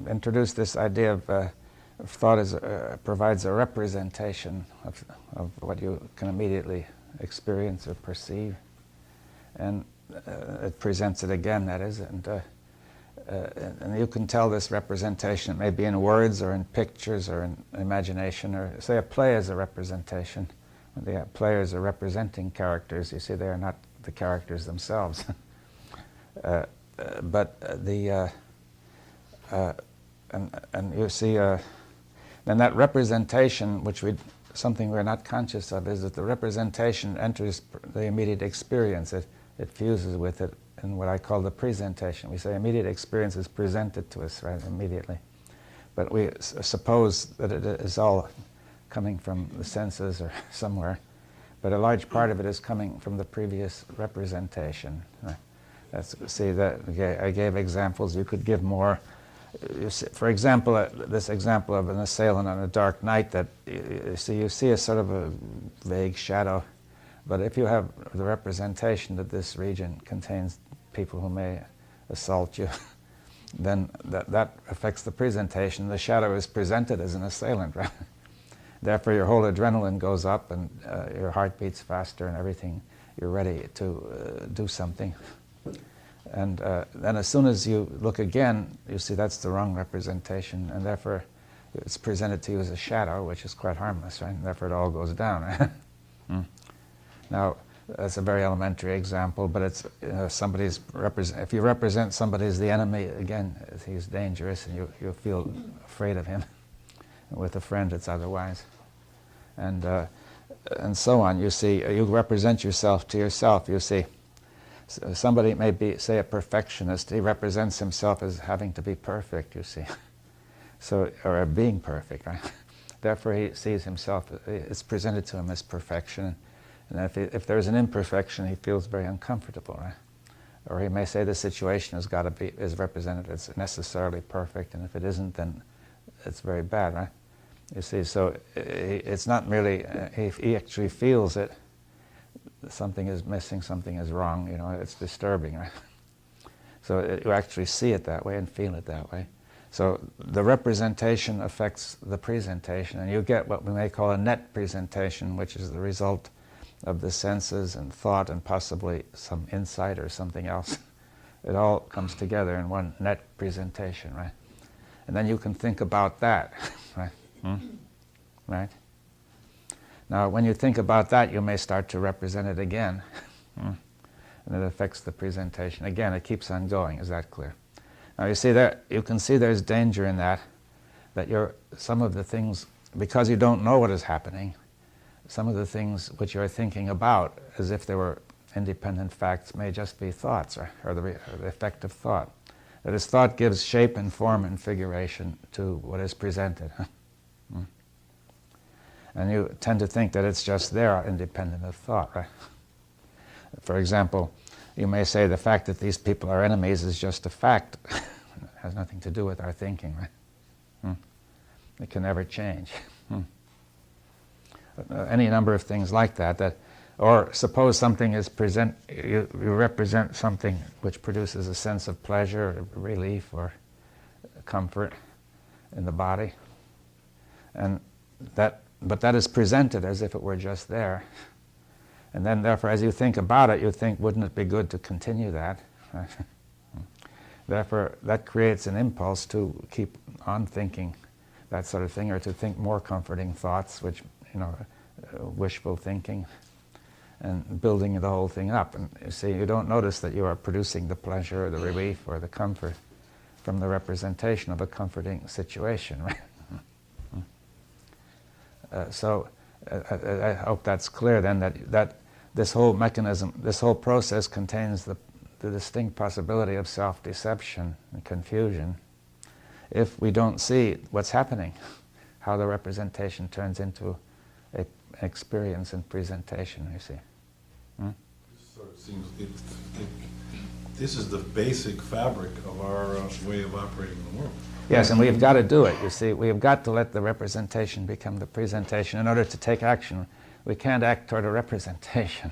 introduced this idea of thought provides a representation of what you can immediately experience or perceive, and it presents it again, that is, and you can tell this representation. It may be in words or in pictures or in imagination, or say a play is a representation. When the players are representing characters, you see they are not the characters themselves. And you see, then that representation, something we're not conscious of, is that the representation enters the immediate experience. It fuses with it in what I call the presentation. We say immediate experience is presented to us, right, immediately. But we suppose that it is all coming from the senses or somewhere. But a large part of it is coming from the previous representation. Right? I gave examples. You could give more. For example, this example of an assailant on a dark night, that you see a sort of a vague shadow, but if you have the representation that this region contains people who may assault you, then that affects the presentation. The shadow is presented as an assailant, right? Therefore, your whole adrenaline goes up, and your heart beats faster, and everything. You're ready to do something. And then as soon as you look again, you see that's the wrong representation, and therefore it's presented to you as a shadow, which is quite harmless, right? And therefore it all goes down. Right? Now, that's a very elementary example, but it's if you represent somebody as the enemy, again, he's dangerous, and you feel afraid of him. With a friend, it's otherwise. And so on. You see, you represent yourself to yourself. You see, somebody may be, say, a perfectionist. He represents himself as having to be perfect, you see. Or being perfect, right? Therefore, he sees himself, it's presented to him as perfection. And if there's an imperfection, he feels very uncomfortable, right? Or he may say the situation is represented as necessarily perfect, and if it isn't, then it's very bad, right? You see, so it's not merely, he actually feels it. Something is missing, something is wrong, it's disturbing, right? So you actually see it that way and feel it that way. So the representation affects the presentation, and you get what we may call a net presentation, which is the result of the senses and thought and possibly some insight or something else. It all comes together in one net presentation, right? And then you can think about that, right? Right? Now, when you think about that, you may start to represent it again, and it affects the presentation. Again, it keeps on going. Is that clear? Now, you can see there's danger in that some of the things, because you don't know what is happening, some of the things which you're thinking about, as if they were independent facts, may just be thoughts, or the effect of thought. That is, thought gives shape and form and figuration to what is presented. And you tend to think that it's just there, independent of thought, right? For example, you may say the fact that these people are enemies is just a fact. It has nothing to do with our thinking, right? It can never change. Any number of things like that. Or suppose something is you represent something which produces a sense of pleasure, or relief, or comfort in the body, but that is presented as if it were just there. And then, therefore, as you think about it, you think, wouldn't it be good to continue that? Right? Therefore, that creates an impulse to keep on thinking that sort of thing, or to think more comforting thoughts, which, wishful thinking, and building the whole thing up. And you see, you don't notice that you are producing the pleasure or the relief or the comfort from the representation of a comforting situation, right? So I hope that's clear then, that this whole mechanism, this whole process contains the distinct possibility of self-deception and confusion if we don't see what's happening, how the representation turns into an experience and presentation, you see. It sort of seems this is the basic fabric of our way of operating in the world. Yes, and we've got to do it, you see. We've got to let the representation become the presentation in order to take action. We can't act toward a representation.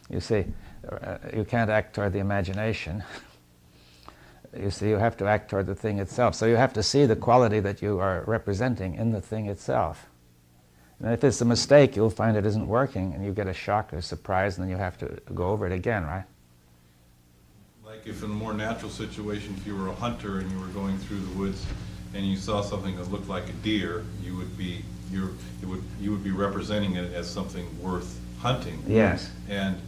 You see, you can't act toward the imagination. you see, you have to act toward the thing itself. So you have to see the quality that you are representing in the thing itself. And if it's a mistake, you'll find it isn't working, and you get a shock or surprise, and then you have to go over it again, right? Like if in a more natural situation, if you were a hunter and you were going through the woods and you saw something that looked like a deer, you would be representing it as something worth hunting. Yes. And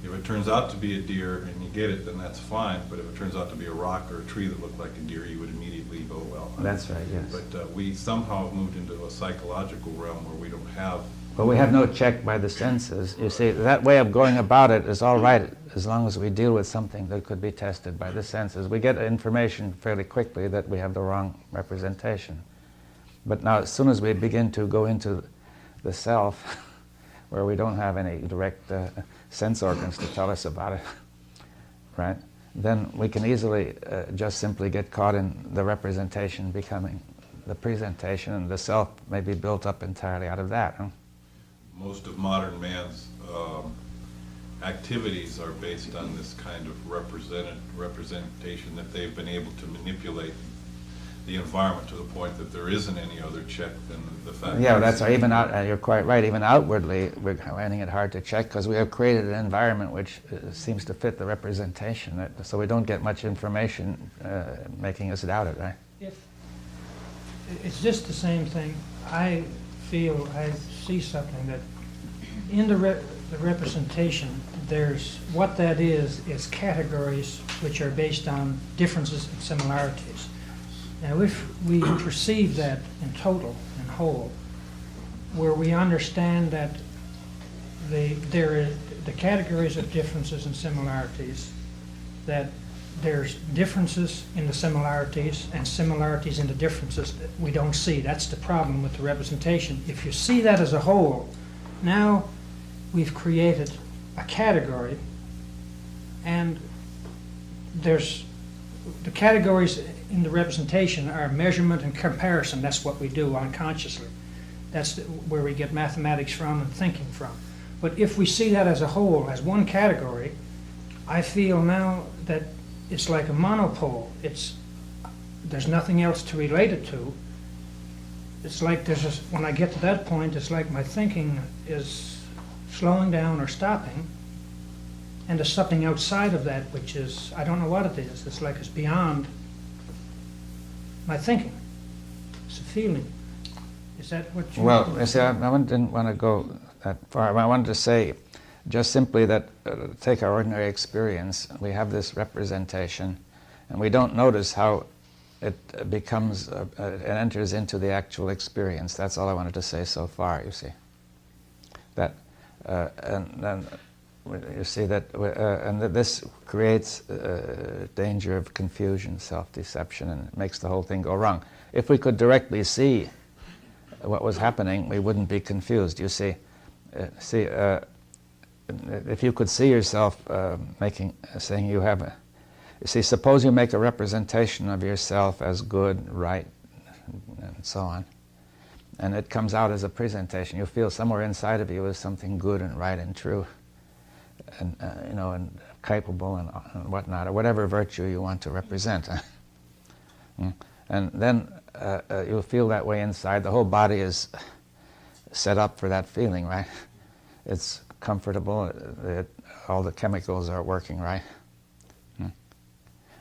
if it turns out to be a deer and you get it, then that's fine. But if it turns out to be a rock or a tree that looked like a deer, you would immediately go, well. That's right, yes. But we somehow have moved into a psychological realm where we don't have. But we have no check by the senses. You see, that way of going about it is all right as long as we deal with something that could be tested by the senses. We get information fairly quickly that we have the wrong representation. But now, as soon as we begin to go into the self, where we don't have any direct sense organs to tell us about it, right? Then we can easily just simply get caught in the representation becoming the presentation, and the self may be built up entirely out of that. Huh? Most of modern man's activities are based on this kind of representation that they've been able to manipulate the environment to the point that there isn't any other check than the fact. Yeah, that's right. Even out, you're quite right. Even outwardly, we're finding it hard to check because we have created an environment which seems to fit the representation. So we don't get much information making us doubt it, right? If it's just the same thing, I see something that in the representation, there's what that is categories which are based on differences and similarities. Now, if we perceive that in total and whole, where we understand that the categories of differences and similarities, that there's differences in the similarities and similarities in the differences that we don't see. That's the problem with the representation. If you see that as a whole, now we've created a category, and there's the categories in the representation are measurement and comparison. That's what we do unconsciously. That's where we get mathematics from and thinking from. But if we see that as a whole, as one category, I feel now that it's like a monopole. There's nothing else to relate it to. It's like when I get to that point, it's like my thinking is slowing down or stopping, and there's something outside of that which is, I don't know what it is. It's like it's beyond my thinking. It's a feeling. Is that what you... Well, you see, I didn't want to go that far. I wanted to say just simply that, take our ordinary experience, we have this representation, and we don't notice how it becomes, it enters into the actual experience. That's all I wanted to say so far, you see. That, and then you see that, and that this creates danger of confusion, self-deception, and it makes the whole thing go wrong. If we could directly see what was happening, we wouldn't be confused. You see, if you could see yourself saying you have a, you see, suppose you make a representation of yourself as good, right, and so on, and it comes out as a presentation. You feel somewhere inside of you is something good and right and true, and you know, and capable and whatnot, or whatever virtue you want to represent. And then you'll feel that way inside. The whole body is set up for that feeling, right? It's comfortable. All the chemicals are working, right?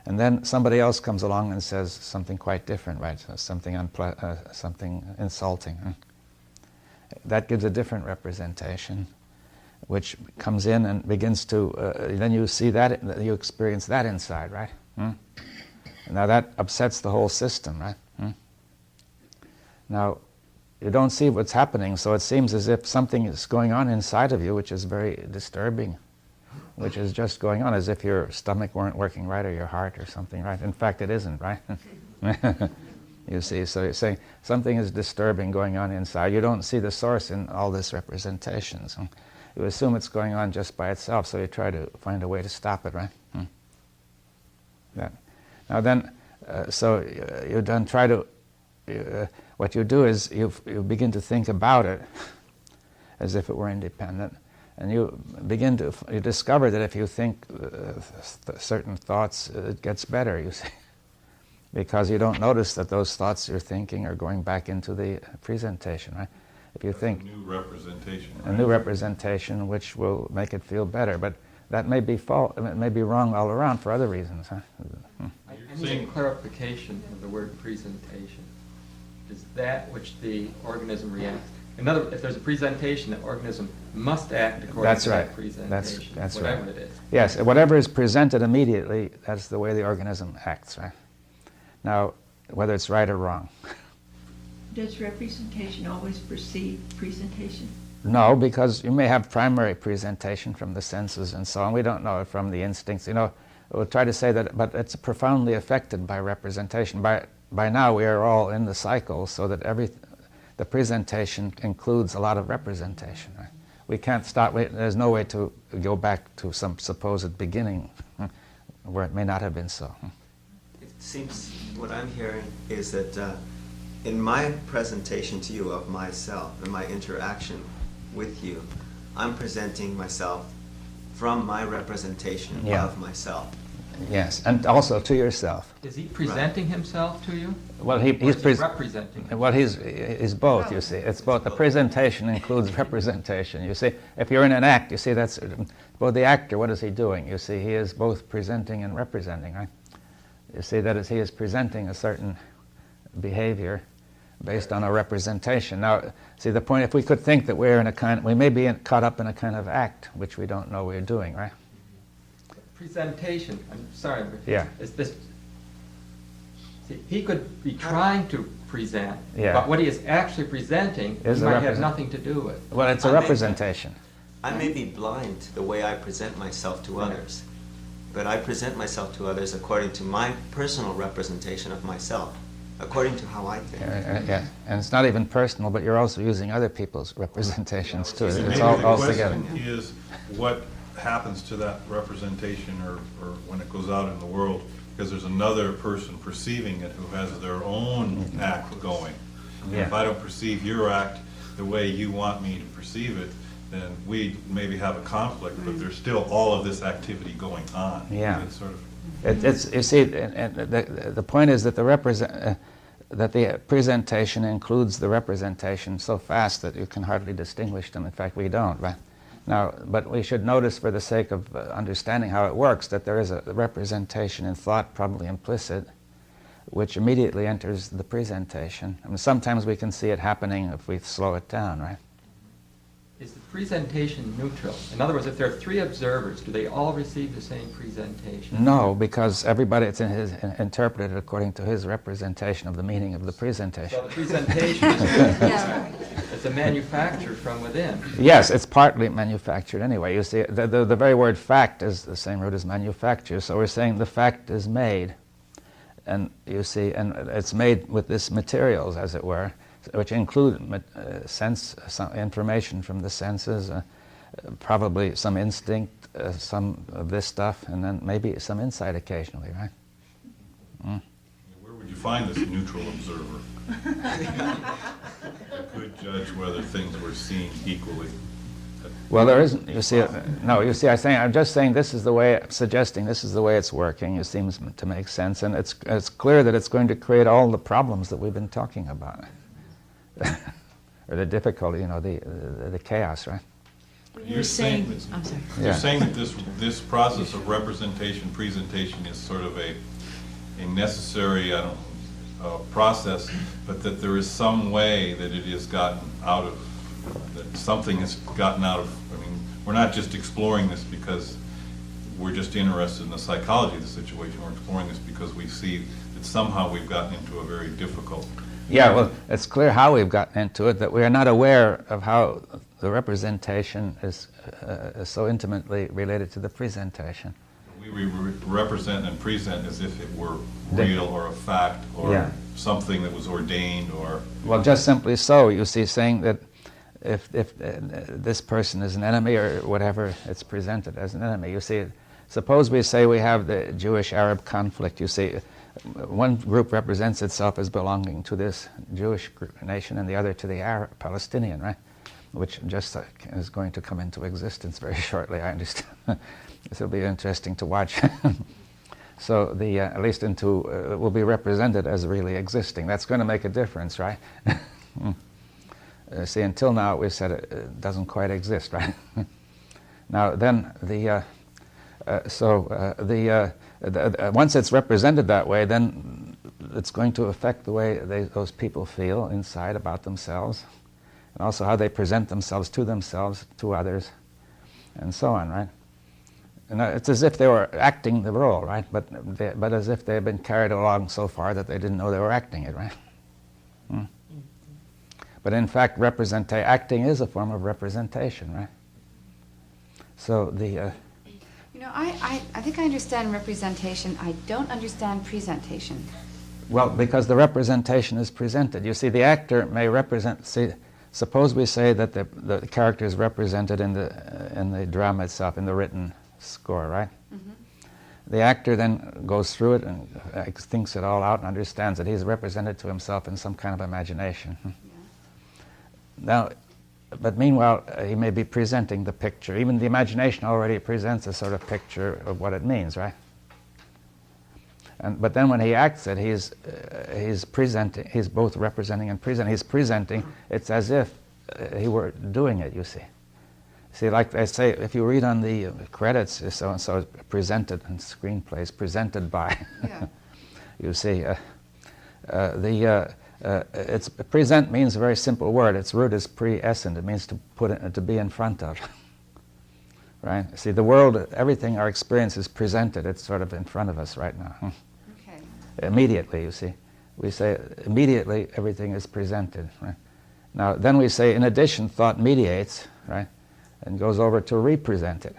And then somebody else comes along and says something quite different, right? Something something insulting. That gives a different representation, which comes in and begins to, then you see that, you experience that inside, right? Now that upsets the whole system, right? Now, you don't see what's happening, so it seems as if something is going on inside of you which is very disturbing, which is just going on as if your stomach weren't working right or your heart or something, right? In fact, it isn't, right? You see, so you're saying something is disturbing going on inside. You don't see the source in all this representations. You assume it's going on just by itself, so you try to find a way to stop it, right? Yeah. Now then, so you then try to, what you do is you begin to think about it as if it were independent, And you you discover that if you think certain thoughts, it gets better, you see. Because you don't notice that those thoughts you're thinking are going back into the presentation, right? If you think a new representation, a new representation which will make it feel better, but that may be it may be wrong all around for other reasons, huh? I need a clarification of the word presentation. Is that which the organism reacts? In other words, if there's a presentation, the organism must act according to that presentation, That's whatever right. it is. Yes, whatever is presented immediately, that's the way the organism acts, right? Now, whether it's right or wrong. Does representation always precede presentation? No, because you may have primary presentation from the senses and so on. We don't know it from the instincts. You know, we'll try to say that, but it's profoundly affected by representation. By now, we are all in the cycle, so that the presentation includes a lot of representation. Right? We can't stop. There's no way to go back to some supposed beginning where it may not have been so. It seems what I'm hearing is that in my presentation to you of myself and my interaction with you, I'm presenting myself from my representation of myself. Yes, and also to yourself. Is he presenting himself to you? Well, Or he's is he representing himself? Well, he's both. You see, it's both. The presentation includes representation. You see, if you're in an act, you see that's well, the actor. What is he doing? You see, he is both presenting and representing. Right? You see that he is presenting a certain behavior based on a representation. Now, see the point. If we could think that we may be caught up in a kind of act which we don't know we're doing. Right? Presentation, I'm sorry, but Yeah. is this, see, he could be trying to present, Yeah. but what he is actually presenting Is might a have represent- nothing to do with. Well, it's a I may- representation. I may be blind to the way I present myself to others, but I present myself to others according to my personal representation of myself, according to how I think. Yeah, and it's not even personal, but you're also using other people's representations too. And It's maybe all the together. question is what happens to that representation or when it goes out in the world, because there's another person perceiving it who has their own act going. And if Yeah. I don't perceive your act the way you want me to perceive it, then we maybe have a conflict, but there's still all of this activity going on. Yeah. It's sort of, It's you see, and the point is that that the presentation includes the representation so fast that you can hardly distinguish them. In fact, we don't. Right? Now, but we should notice, for the sake of understanding how it works, that there is a representation in thought, probably implicit, which immediately enters the presentation. I mean, sometimes we can see it happening if we slow it down, right? Is the presentation neutral? In other words, if there are three observers, do they all receive the same presentation? No, because everybody it's interpreted according to his representation of the meaning of the presentation. So the presentation is it's a manufacture from within. Yes, it's partly manufactured anyway. You see, the very word fact is the same root as manufacture. So we're saying the fact is made, and you see, and it's made with this materials, as it were, which include some information from the senses, probably some instinct, some of this stuff, and then maybe some insight occasionally, right? where would you find this neutral observer? That could judge whether things were seen equally. Well, there isn't. You see, no. You see, I'm just saying this is the way. Suggesting this is the way it's working. It seems to make sense, and it's clear that it's going to create all the problems that we've been talking about, or the difficulty, the chaos, right? You're saying that, I'm sorry. you're saying that this process of representation, presentation is sort of a necessary, process, but that there is some way that it has gotten out of, that something has gotten out of, we're not just exploring this because we're just interested in the psychology of the situation, we're exploring this because we see that somehow we've gotten into a very difficult. Yeah, well, it's clear how we've gotten into it, that we are not aware of how the representation is so intimately related to the presentation. We represent and present as if it were real or a fact or Yeah. something that was ordained or... Well, just simply so. You see, saying that if this person is an enemy or whatever, it's presented as an enemy. You see, suppose we say we have the Jewish-Arab conflict. You see, one group represents itself as belonging to this Jewish nation and the other to the Arab Palestinian, right? which just is going to come into existence very shortly, I understand. This will be interesting to watch. So at least will be represented as really existing. That's going to make a difference, right? See, until now we said it doesn't quite exist, right? Now then, once it's represented that way, then it's going to affect the way those people feel inside about themselves, and also how they present themselves, to others, and so on, right? And it's as if they were acting the role, right? But as if they had been carried along so far that they didn't know they were acting it, right? But in fact, acting is a form of representation, right? So I think I understand representation. I don't understand presentation. Well, because the representation is presented. You see, the actor may represent. See, suppose we say that the character is represented in the drama itself, in the written score, right? Mm-hmm. The actor then goes through it and thinks it all out and understands that he's represented to himself in some kind of imagination. Yeah. Now, but meanwhile, he may be presenting the picture. Even the imagination already presents a sort of picture of what it means, right? But then when he acts it, he's presenting. He's both representing and presenting. He's presenting. It's as if he were doing it. You see. See, like they say, if you read on the credits, so and so presented in screenplays, presented by. Yeah. You see, it's present means a very simple word. Its root is pre-essent. It means to be in front of. Right? See, the world, everything, our experience is presented. It's sort of in front of us right now. Okay. Immediately, you see. We say immediately everything is presented. Right? Now, then we say, in addition, thought mediates, right, and goes over to represent it.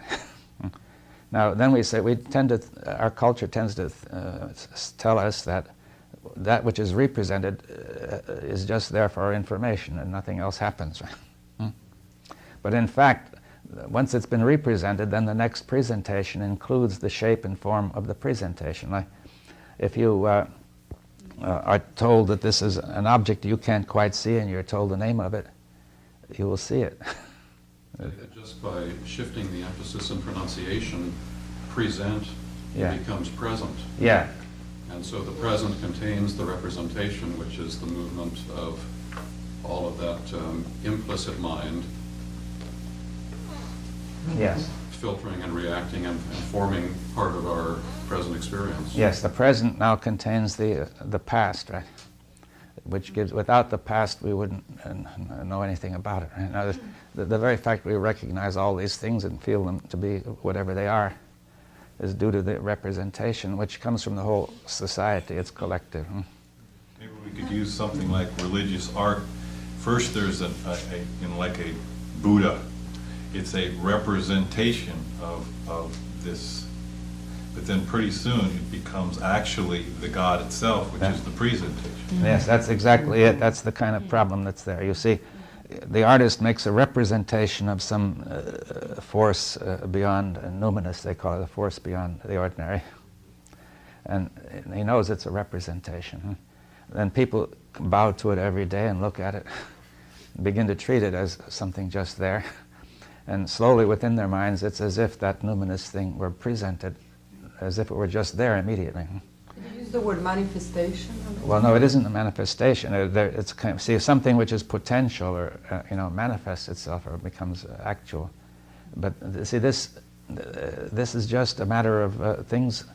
Now, then we say our culture tends to tell us that which is represented is just there for our information and nothing else happens. Right? But in fact, once it's been represented, then the next presentation includes the shape and form of the presentation. Like if you are told that this is an object you can't quite see and you're told the name of it, you will see it. Just by shifting the emphasis and pronunciation, present becomes present. Yeah. And so the present contains the representation, which is the movement of all of that implicit mind. Yes. Filtering and reacting and forming part of our present experience. Yes, the present now contains the past, right? Which gives, without the past, we wouldn't know anything about it. Right? Now, the very fact we recognize all these things and feel them to be whatever they are is due to the representation, which comes from the whole society. It's collective. Maybe we could use something like religious art. First, there's like a Buddha. It's a representation of this, but then pretty soon it becomes actually the God itself, which is the presentation. Yes, that's exactly it. That's the kind of problem that's there. You see, the artist makes a representation of some force beyond, numinous, they call it, a force beyond the ordinary. And he knows it's a representation. Then people bow to it every day and look at it, and begin to treat it as something just there. And slowly within their minds, it's as if that numinous thing were presented, as if it were just there immediately. Did you use the word manifestation? Well, no, it isn't a manifestation. It's kind of, see, something which is potential or manifests itself or becomes actual. But see, this is just a matter of things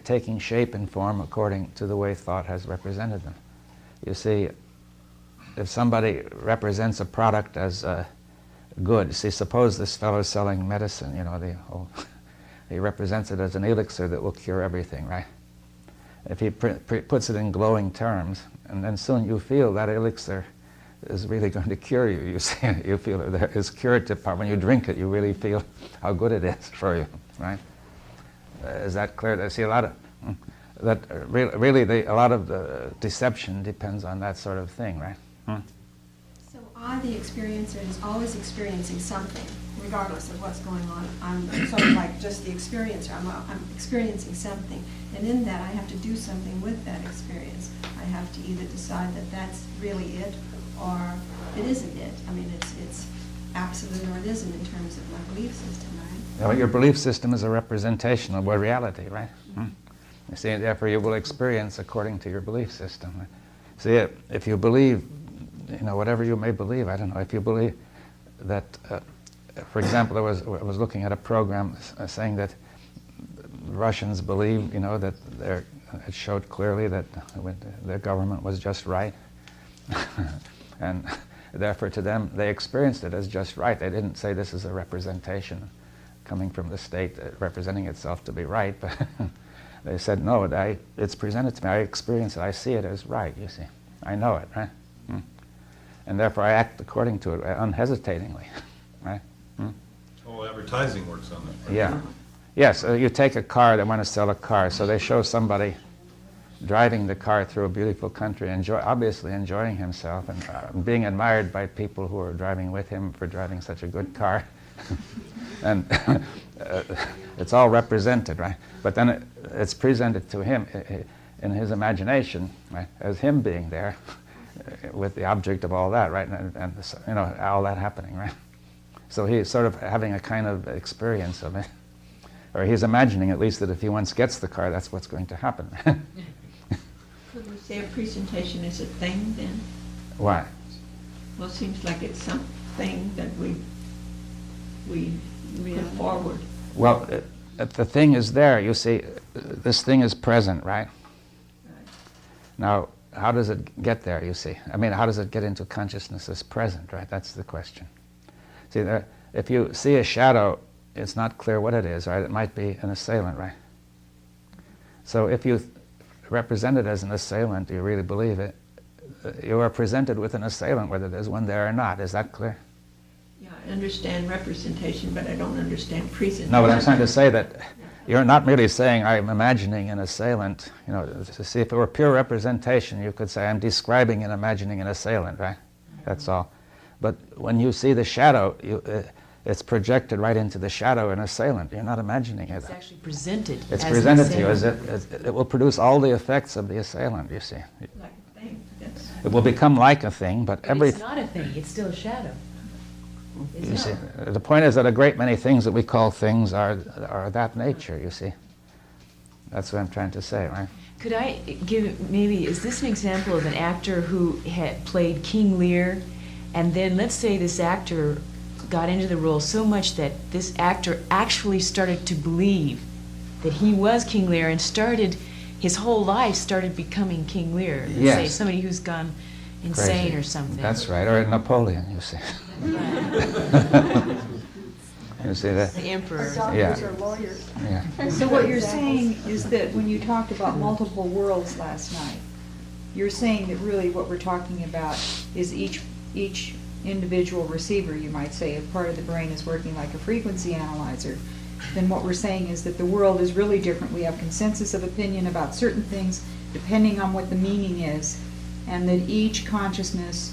taking shape and form according to the way thought has represented them. You see, if somebody represents a product as good, see, suppose this fellow is selling medicine, he represents it as an elixir that will cure everything, right? If he puts it in glowing terms, and then soon you feel that elixir is really going to cure you. You see, you feel there is curative power. When you drink it, you really feel how good it is for you, right? Is that clear? I see a lot of that. Really, a lot of the deception depends on that sort of thing, right? So I, the experiencer, is always experiencing something, regardless of what's going on. I'm sort of like just the experiencer. I'm experiencing something, and in that I have to do something with that experience. I have to either decide that that's really it, or it isn't it. I mean, it's absolute or it isn't in terms of my belief system, right? Well, your belief system is a representation of what reality, right? You see, therefore you will experience according to your belief system. See, if you believe, whatever you may believe, I don't know, if you believe that, for example, I was looking at a program saying that Russians believe, that it showed clearly that their government was just right. And therefore to them, they experienced it as just right. They didn't say this is a representation coming from the state representing itself to be right, but they said, no, it's presented to me, I experience it, I see it as right, you see. I know it, right? And therefore I act according to it unhesitatingly, right? Oh, advertising works on that. Yeah. Yes, you take a car, they want to sell a car, so they show somebody driving the car through a beautiful country, obviously enjoying himself and being admired by people who are driving with him for driving such a good car. And it's all represented, right? But then it's presented to him in his imagination, right, as him being there with the object of all that, right, and all that happening, right? So he's sort of having a kind of experience of it, or he's imagining at least that if he once gets the car, that's what's going to happen. Could we say a presentation is a thing then? Why? Well, it seems like it's something that we put forward. Well, the thing is there, you see, this thing is present, right? Now, how does it get there, you see? I mean, how does it get into consciousness as present, right? That's the question. See, if you see a shadow, it's not clear what it is, right? It might be an assailant, right? So if you represent it as an assailant, you really believe it, you are presented with an assailant, whether there's one there or not. Is that clear? Yeah, I understand representation, but I don't understand presentation. No, but I'm trying to say that you're not merely saying I'm imagining an assailant. To see, if it were pure representation, you could say I'm describing and imagining an assailant, right? That's all. But when you see the shadow, it's projected right into the shadow an assailant. You're not imagining it. It's actually presented. It's as presented an to you as assailant. it will produce all the effects of the assailant, you see. Like a thing. It will become like a thing, but It's not a thing, it's still a shadow. You see, the point is that a great many things that we call things are that nature, you see. That's what I'm trying to say, right? Could I give, maybe, is this an example of an actor who had played King Lear, and then let's say this actor got into the role so much that this actor actually started to believe that he was King Lear and his whole life started becoming King Lear. Let's Yes. say somebody who's gone insane Crazy. or something. That's right, or Napoleon, you see. You see that? The emperor. Yeah. Or lawyers. Yeah. So what you're saying is that when you talked about multiple worlds last night, you're saying that really what we're talking about is each individual receiver, you might say, if part of the brain is working like a frequency analyzer, then what we're saying is that the world is really different. We have consensus of opinion about certain things depending on what the meaning is, and that each consciousness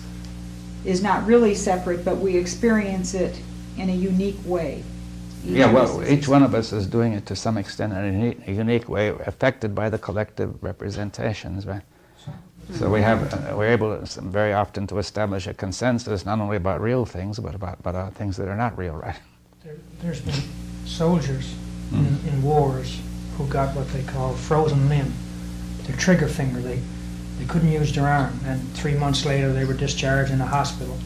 is not really separate, but we experience it in a unique way. Yeah, well, each one of us is doing it to some extent in a unique way, affected by the collective representations, right? So we're able very often to establish a consensus not only about real things, but about things that are not real, right? There's been soldiers in wars who got what they call frozen limb, their trigger finger. They couldn't use their arm, and 3 months later they were discharged in a hospital.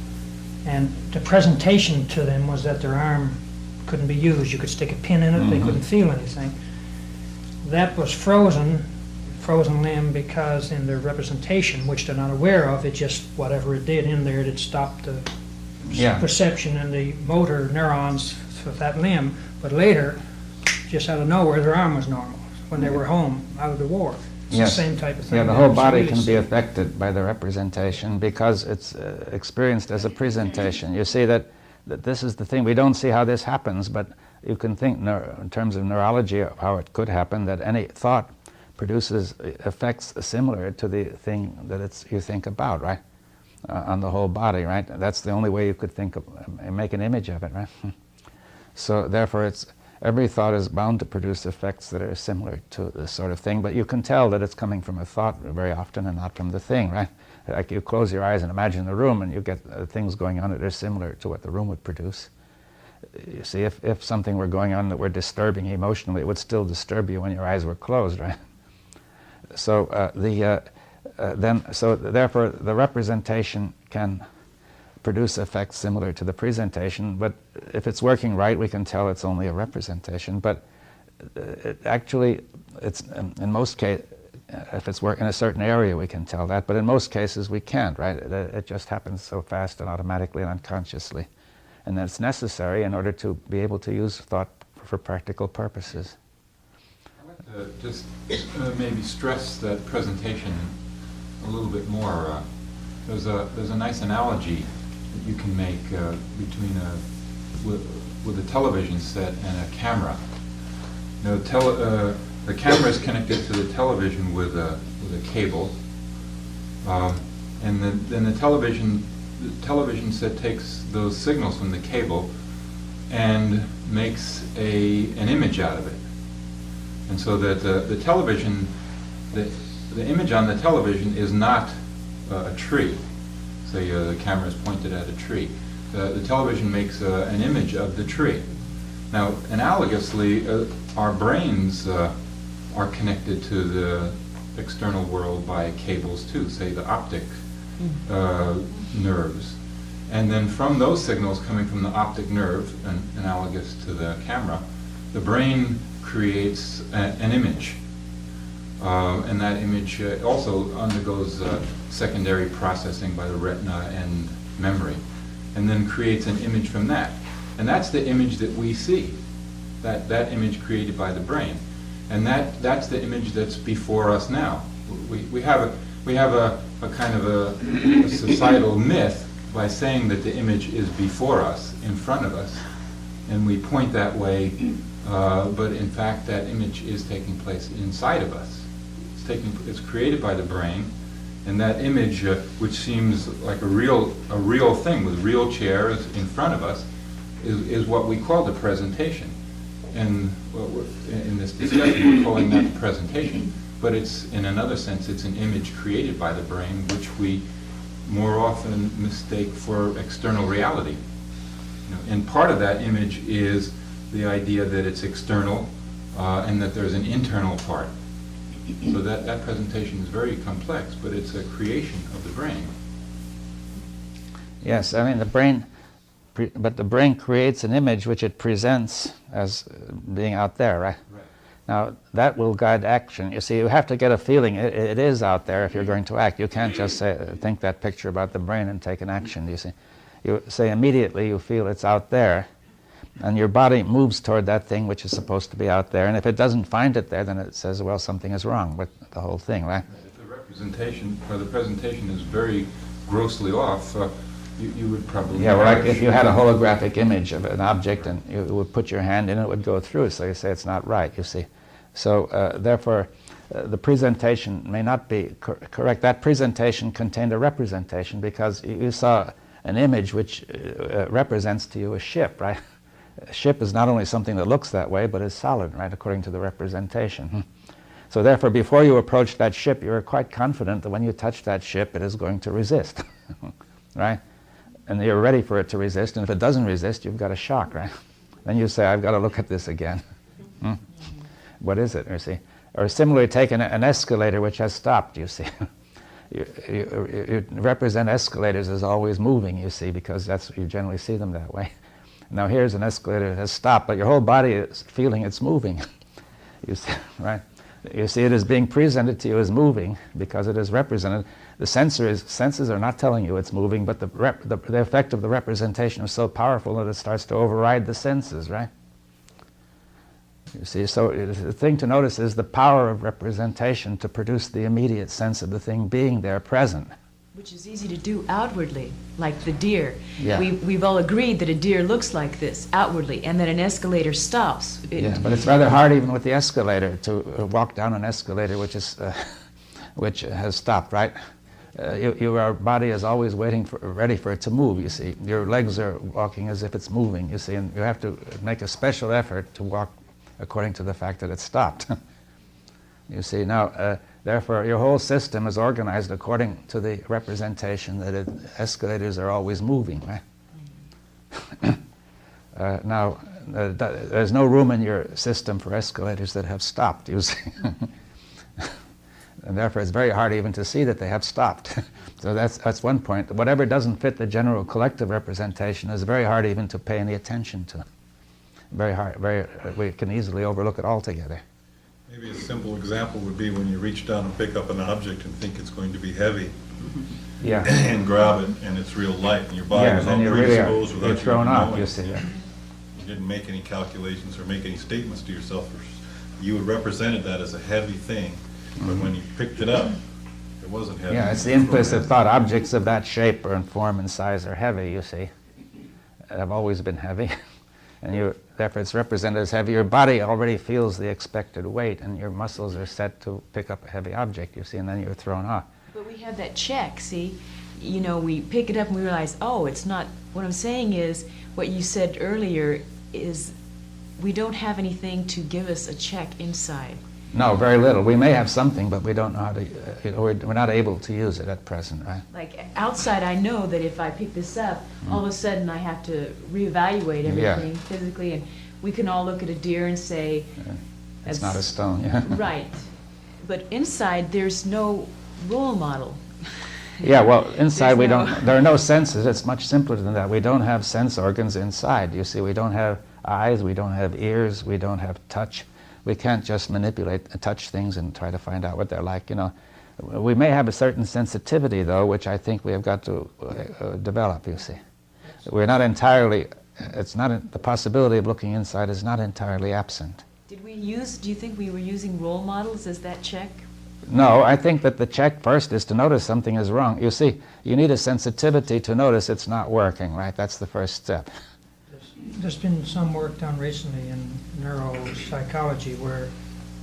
And the presentation to them was that their arm couldn't be used. You could stick a pin in it, they couldn't feel anything. That was frozen limb, because in their representation, which they're not aware of, it just, whatever it did in there, it stopped the perception and the motor neurons for that limb. But later, just out of nowhere, their arm was normal when they were home out of the war. It's the same type of thing. Yeah, the whole body can be affected by the representation because it's experienced as a presentation. You see that this is the thing. We don't see how this happens, but you can think in terms of neurology of how it could happen, that any thought produces effects similar to the thing that you think about, right? On the whole body, right? That's the only way you could think of, make an image of it, right? So therefore every thought is bound to produce effects that are similar to this sort of thing, but you can tell that it's coming from a thought very often and not from the thing, right? Like you close your eyes and imagine the room and you get things going on that are similar to what the room would produce. You see, if something were going on that were disturbing emotionally, it would still disturb you when your eyes were closed, right? So therefore the representation can produce effects similar to the presentation, but if it's working right, we can tell it's only a representation. But actually, it's in most cases, if it's working in a certain area, we can tell that. But in most cases, we can't, right? It just happens so fast and automatically and unconsciously, and that's necessary in order to be able to use thought for practical purposes. I'd like to just maybe stress that presentation a little bit more. There's a nice analogy that you can make between with a television set and a camera. You know, the camera is connected to the television with a cable, and then the television set takes those signals from the cable and makes an image out of it. And so that the television, the image on the television is not a tree. Say the camera is pointed at a tree. The television makes an image of the tree. Now, analogously, our brains are connected to the external world by cables too, say the optic nerves. And then from those signals coming from the optic nerve, analogous to the camera, the brain creates an image. And that image also undergoes secondary processing by the retina and memory, and then creates an image from that. And that's the image that we see, that image created by the brain. And that's the image that's before us now. We have a kind of a societal myth by saying that the image is before us, in front of us, and we point that way, but in fact that image is taking place inside of us. It's created by the brain, and that image, which seems like a real thing with real chairs in front of us, is what we call the presentation. And in this discussion, we're calling that the presentation, but it's, in another sense, it's an image created by the brain, which we more often mistake for external reality. You know, and part of that image is the idea that it's external and that there's an internal part. So that presentation is very complex, but it's a creation of the brain. Yes, I mean the brain, but the brain creates an image which it presents as being out there, right? Right. Now that will guide action. You see, you have to get a feeling it is out there if you're going to act. You can't just think that picture about the brain and take an action. You see, you say immediately you feel it's out there, and your body moves toward that thing which is supposed to be out there. And if it doesn't find it there, then it says, well, something is wrong with the whole thing, right? If the representation or the presentation is very grossly off, you would probably... Yeah, well, like if you had a holographic image of an object and you would put your hand in it, it would go through. So you say it's not right, you see. So therefore, the presentation may not be correct. That presentation contained a representation because you saw an image which represents to you a ship, right? A ship is not only something that looks that way, but is solid, right, according to the representation. So therefore, before you approach that ship, you are quite confident that when you touch that ship, it is going to resist, right? And you're ready for it to resist, and if it doesn't resist, you've got a shock, right? Then you say, I've got to look at this again. What is it, you see? Or similarly, take an escalator which has stopped, you see. You represent escalators as always moving, you see, because you generally see them that way. Now here's an escalator that has stopped, but your whole body is feeling it's moving. You see, right? You see it is being presented to you as moving because it is represented. The senses are not telling you it's moving, but the effect of the representation is so powerful that it starts to override the senses, right? You see, so the thing to notice is the power of representation to produce the immediate sense of the thing being there present. Which is easy to do outwardly, like the deer. Yeah. We've all agreed that a deer looks like this outwardly, and that an escalator stops. Yeah, but it's rather hard even with the escalator to walk down an escalator which has stopped, right? Your body is always ready for it to move, you see. Your legs are walking as if it's moving, you see, and you have to make a special effort to walk according to the fact that it's stopped. You see, now, therefore, your whole system is organized according to the representation that escalators are always moving, right? Now, there's no room in your system for escalators that have stopped, you see. And therefore, it's very hard even to see that they have stopped. So that's one point. Whatever doesn't fit the general collective representation is very hard even to pay any attention to. Very hard. We can easily overlook it altogether. Maybe a simple example would be when you reach down and pick up an object and think it's going to be heavy. Yeah. And grab it, and it's real light, and your body Yeah, is all and you really predisposed without you're you thrown even off, knowing. you see. Yeah. You didn't make any calculations or make any statements to yourself. You had represented that as a heavy thing, but when you picked it up, it wasn't heavy. Yeah, it's the implicit thought. Objects of that shape and form and size are heavy, you see. Have always been heavy. And therefore it's represented as heavy. Your body already feels the expected weight, and your muscles are set to pick up a heavy object, you see, and then you're thrown off. But we have that check, see? You know, we pick it up and we realize, oh, it's not, what I'm saying is, what you said earlier is we don't have anything to give us a check inside. No, very little. We may have something, but we don't know how to, we're not able to use it at present, right? Like outside, I know that if I pick this up, all of a sudden I have to reevaluate everything physically, and we can all look at a deer and say, it's not a stone, yeah. Right. But inside, there's no role model. Yeah, well, inside there are no senses. It's much simpler than that. We don't have sense organs inside. You see, we don't have eyes, we don't have ears, we don't have touch. We can't just manipulate and touch things and try to find out what they're like, you know. We may have a certain sensitivity, though, which I think we have got to develop, you see. We're not entirely, the possibility of looking inside is not entirely absent. Do you think we were using role models as that check? No, I think that the check first is to notice something is wrong. You see, you need a sensitivity to notice it's not working, right? That's the first step. There's been some work done recently in neuropsychology where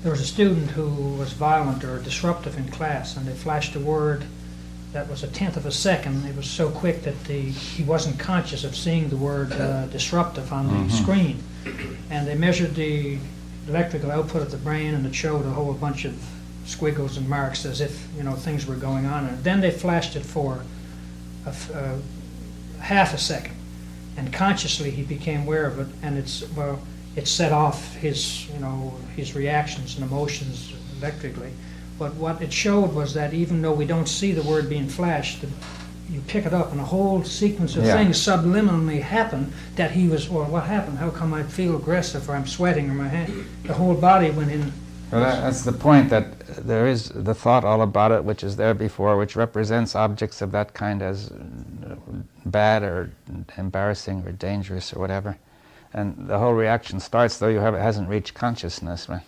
there was a student who was violent or disruptive in class, and they flashed a word that was 1/10 of a second. It was so quick that he wasn't conscious of seeing the word disruptive on the screen. And they measured the electrical output of the brain, and it showed a whole bunch of squiggles and marks as if, you know, things were going on. And then they flashed it for half a second. And consciously he became aware of it, and it set off his reactions and emotions electrically. But what it showed was that even though we don't see the word being flashed, you pick it up and a whole sequence of things subliminally happen that he was, well, what happened? How come I feel aggressive, or I'm sweating, or my hand? The whole body went in. Well, that's the point, that there is the thought all about it, which is there before, which represents objects of that kind as bad or embarrassing or dangerous or whatever. And the whole reaction starts, though it hasn't reached consciousness, right?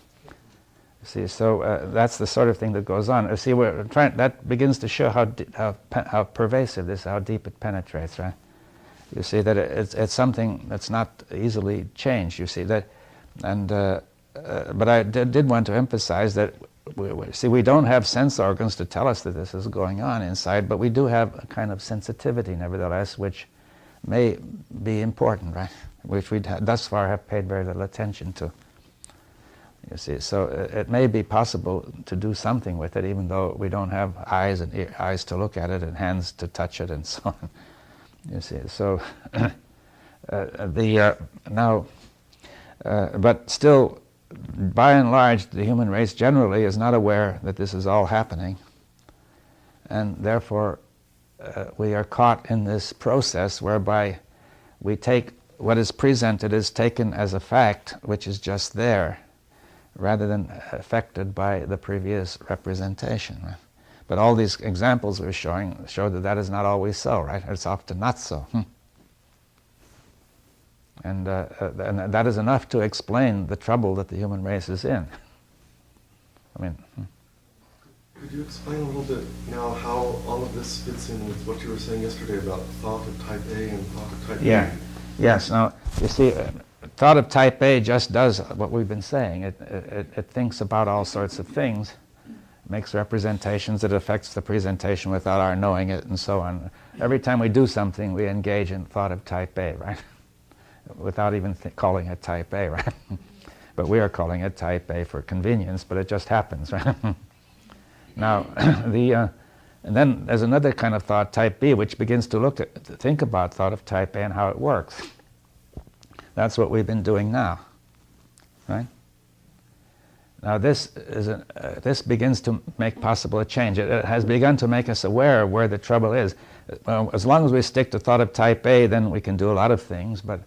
See, so that's the sort of thing that goes on. See, that begins to show how pervasive this, how deep it penetrates, right? You see that it's something that's not easily changed. You see that, and but I did want to emphasize that we don't have sense organs to tell us that this is going on inside, but we do have a kind of sensitivity, nevertheless, which may be important, right? Which we thus far have paid very little attention to. You see, so it may be possible to do something with it, even though we don't have eyes and eyes to look at it and hands to touch it and so on. You see, so but still, by and large, the human race generally is not aware that this is all happening, and therefore we are caught in this process whereby we take what is presented is taken as a fact, which is just there, rather than affected by the previous representation. Right? But all these examples we're showing show that that is not always so, right? It's often not so. And that is enough to explain the trouble that the human race is in. I mean... Could you explain a little bit now how all of this fits in with what you were saying yesterday about thought of type A and thought of type B? Yes. Now, you see, thought of type A just does what we've been saying. It thinks about all sorts of things, makes representations, it affects the presentation without our knowing it, and so on. Every time we do something, we engage in thought of type A, right? Without even calling it type A, right? But we are calling it type A for convenience, but it just happens, right? Now, and then there's another kind of thought, type B, which begins to think about thought of type A and how it works. That's what we've been doing now, right? Now this begins to make possible a change. It has begun to make us aware of where the trouble is. Well, as long as we stick to thought of type A, then we can do a lot of things, but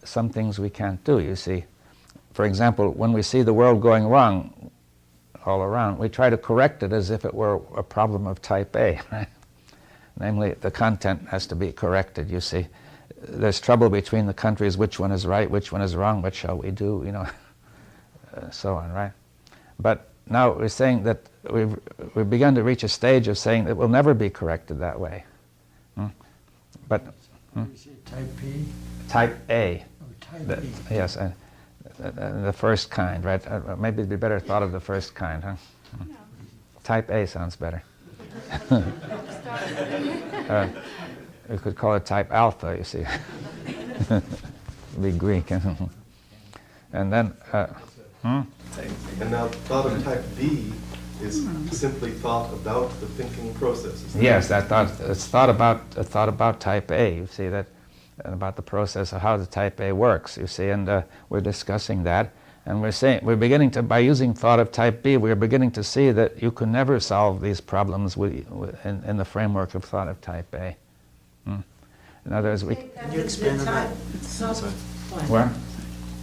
some things we can't do, you see. For example, when we see the world going wrong all around, we try to correct it as if it were a problem of type A, right? Namely, the content has to be corrected, you see. There's trouble between the countries, which one is right, which one is wrong, what shall we do, you know, so on, right? But now we're saying that we've begun to reach a stage of saying that it will never be corrected that way. But type B? Type A. Oh, type B. Yes, the first kind, right? Maybe it'd be better thought of the first kind, huh? No. Type A sounds better. We could call it type alpha, you see. It'd be Greek. And then, And now thought of type B is simply thought about the thinking process. Yes, it's thought about type A, you see, that, and about the process of how the type A works, you see, and we're discussing that. And we're beginning to, by using thought of type B, we're beginning to see that you can never solve these problems in the framework of thought of type A. In other words, we... Can you expand on that? Sorry. What?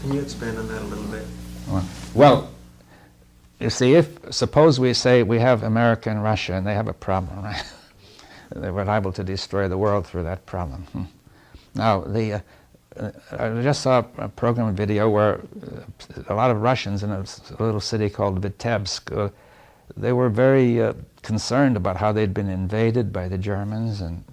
Can you expand on that a little bit? Well, you see, suppose we say we have America and Russia and they have a problem, right? They were liable to destroy the world through that problem. Now, I just saw a program video where a lot of Russians in a little city called Vitebsk, they were very concerned about how they'd been invaded by the Germans and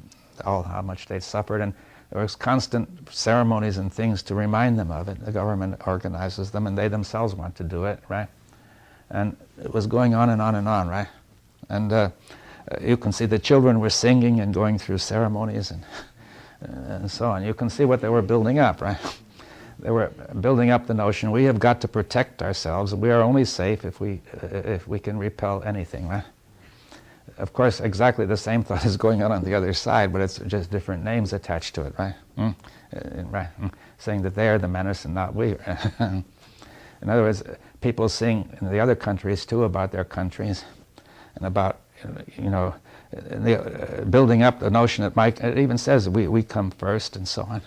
how much they'd suffered, and there was constant ceremonies and things to remind them of it. The government organizes them, and they themselves want to do it, right? And it was going on and on and on, right? And you can see the children were singing and going through ceremonies and so on. You can see what they were building up, right? They were building up the notion, we have got to protect ourselves. We are only safe if we can repel anything, right? Of course, exactly the same thought is going on the other side, but it's just different names attached to it, right? Right. Saying that they are the menace and not we. In other words, people sing in the other countries too about their countries and about, you know, building up the notion that it even says we come first and so on.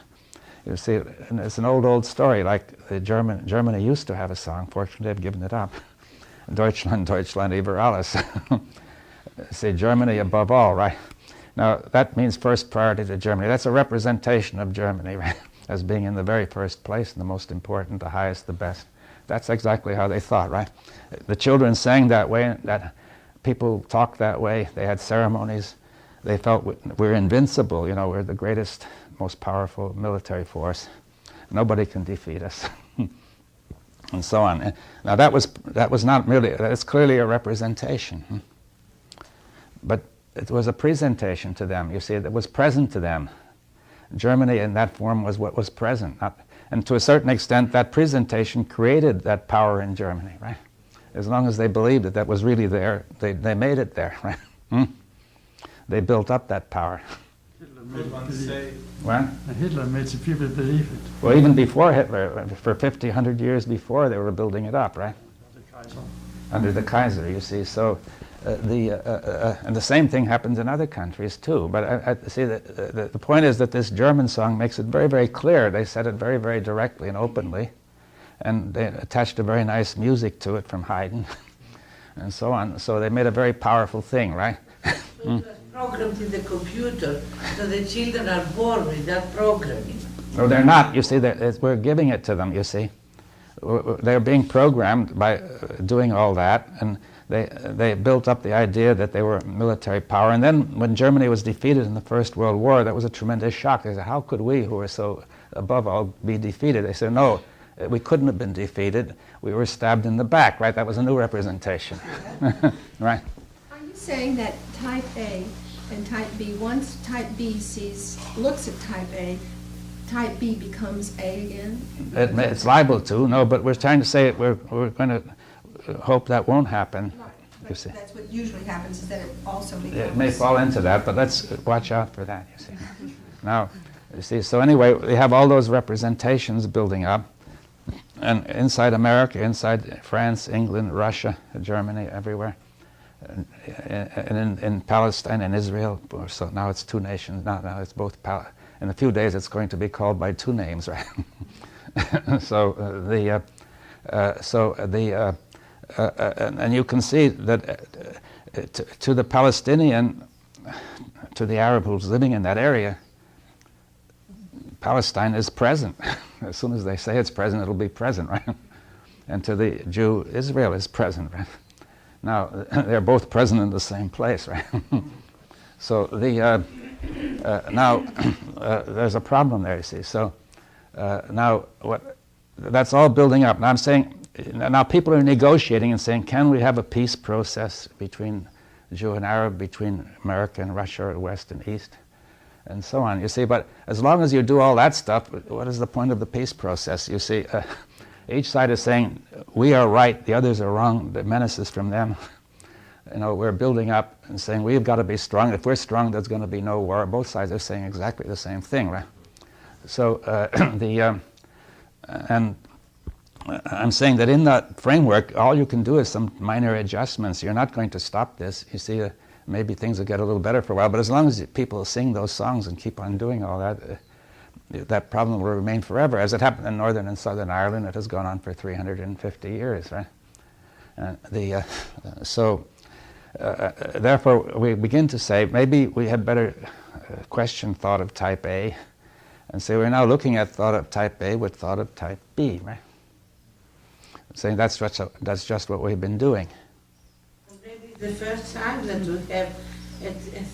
You see, and it's an old story, like Germany used to have a song, fortunately they've given it up. Deutschland, Deutschland über alles. Say Germany above all, right? Now that means first priority to Germany. That's a representation of Germany, right? As being in the very first place, and the most important, the highest, the best. That's exactly how they thought, right? The children sang that way, that people talked that way, they had ceremonies, they felt we're invincible, you know, we're the greatest, most powerful military force. Nobody can defeat us. And so on. Now that was not really, that's clearly a representation. But it was a presentation to them, you see, that was present to them. Germany in that form was what was present. And to a certain extent, that presentation created that power in Germany, right? As long as they believed that was really there, they made it there, right? They built up that power. What? Hitler made the people believe it. Well, even before Hitler, for 50, 100 years before, they were building it up, right? Under the Kaiser, you see. So, and the same thing happens in other countries too. But I see that the point is that this German song makes it very, very clear. They said it very, very directly and openly, and they attached a very nice music to it from Haydn, and so on. So they made a very powerful thing, right? Programmed in the computer, so the children are born with that programming. No, they're not. You see, we're giving it to them. You see, they're being programmed by doing all that, and they built up the idea that they were military power. And then when Germany was defeated in the First World War, that was a tremendous shock. They said, how could we, who are so above all, be defeated? They said, no, we couldn't have been defeated. We were stabbed in the back, right? That was a new representation, right? Are you saying that type A and type B, once type B looks at type B becomes A again? It's liable to, no, but we're trying to say we're going to hope that won't happen. Right. You But see. that's what usually happens, is that it also becomes... It may fall into that, but let's watch out for that, you see. Now, you see, so anyway, we have all those representations building up, and inside America, inside France, England, Russia, Germany, everywhere, and in Palestine and Israel, so now it's two nations, now it's both, in a few days it's going to be called by two names, right? And you can see that to the Palestinian, to the Arab who's living in that area, Palestine is present. As soon as they say it's present, it'll be present, right? And to the Jew, Israel is present, right? Now, they're both present in the same place, right? So now there's a problem there, you see. So now that's all building up. Now I'm saying, now people are negotiating and saying, can we have a peace process between Jew and Arab, between America and Russia, or West and East, and so on, you see. But as long as you do all that stuff, what is the point of the peace process? You see, each side is saying, we are right, the others are wrong, the menace is from them. You know, we're building up and saying, we've got to be strong. If we're strong, there's going to be no war. Both sides are saying exactly the same thing, right? So and I'm saying that in that framework, all you can do is some minor adjustments. You're not going to stop this. You see, maybe things will get a little better for a while, but as long as people sing those songs and keep on doing all that, that problem will remain forever. As it happened in Northern and Southern Ireland, it has gone on for 350 years, right? Therefore, we begin to say, maybe we had better question thought of type A, and say we're now looking at thought of type A with thought of type B, right? Saying that's just what we've been doing. Maybe the first time that we have a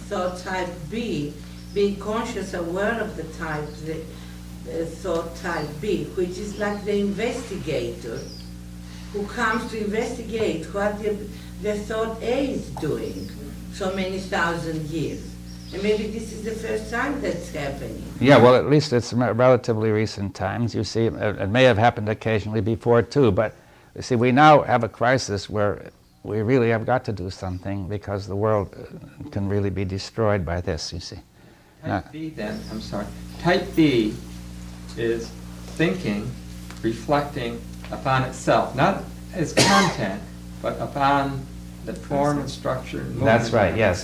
thought type B, being conscious, aware of the thought type B, which is like the investigator who comes to investigate what the thought A is doing so many thousand years. And maybe this is the first time that's happening. Yeah, well, at least it's relatively recent times. You see, it may have happened occasionally before too, but you see, we now have a crisis where we really have got to do something because the world can really be destroyed by this, you see. Type B then, I'm sorry. Type B is thinking, reflecting upon itself, not as content, but upon the form and structure and movement. That's right, yes.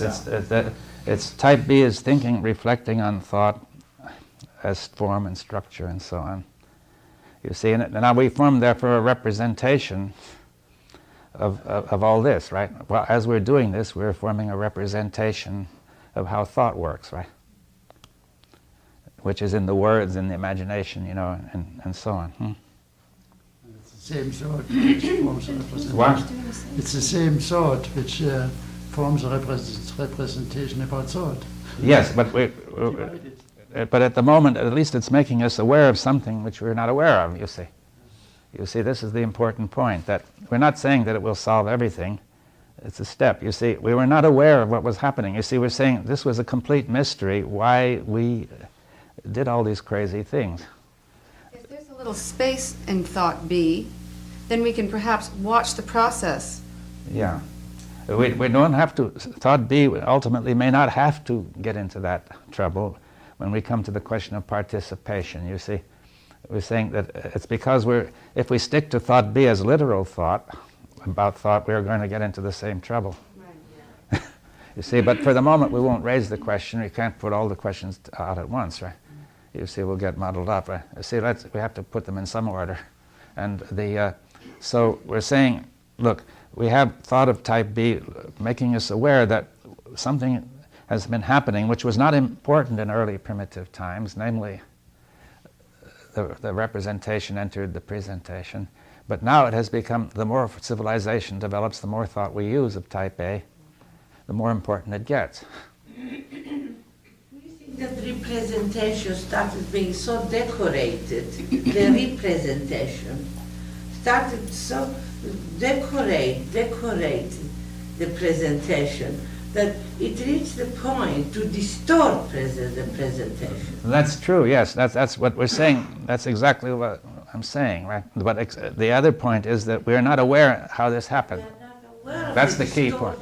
It's type B is thinking, reflecting on thought as form and structure and so on. You see, and now we form therefore a representation of all this, right? Well, as we're doing this, we're forming a representation of how thought works, right? Which is in the words, in the imagination, you know, and so on. It's the same thought which forms a representation. What? It's the same thought which forms a representation about thought. Yes, but at the moment, at least it's making us aware of something which we're not aware of, you see. You see, this is the important point, that we're not saying that it will solve everything. It's a step. You see, we were not aware of what was happening. You see, we're saying this was a complete mystery, why we did all these crazy things. If there's a little space in thought B, then we can perhaps watch the process. Yeah. We don't have to, thought B ultimately may not have to get into that trouble when we come to the question of participation, you see. We're saying that it's because if we stick to thought B as literal thought, about thought, we're going to get into the same trouble. Right, yeah. You see, but for the moment we won't raise the question. We can't put all the questions out at once, right? You see, we'll get muddled up. Right? You see, we have to put them in some order. And so we're saying, look, we have thought of type B making us aware that something has been happening which was not important in early primitive times, namely the representation entered the presentation. But now it has become, the more civilization develops, the more thought we use of type A, the more important it gets. Do you think That representation started being so decorated, the representation started so decorate the presentation that it reached the point to distort the presentation. That's true, yes. That's what we're saying. That's exactly what I'm saying, right? But the other point is that we're not aware how this happened. That's the key point.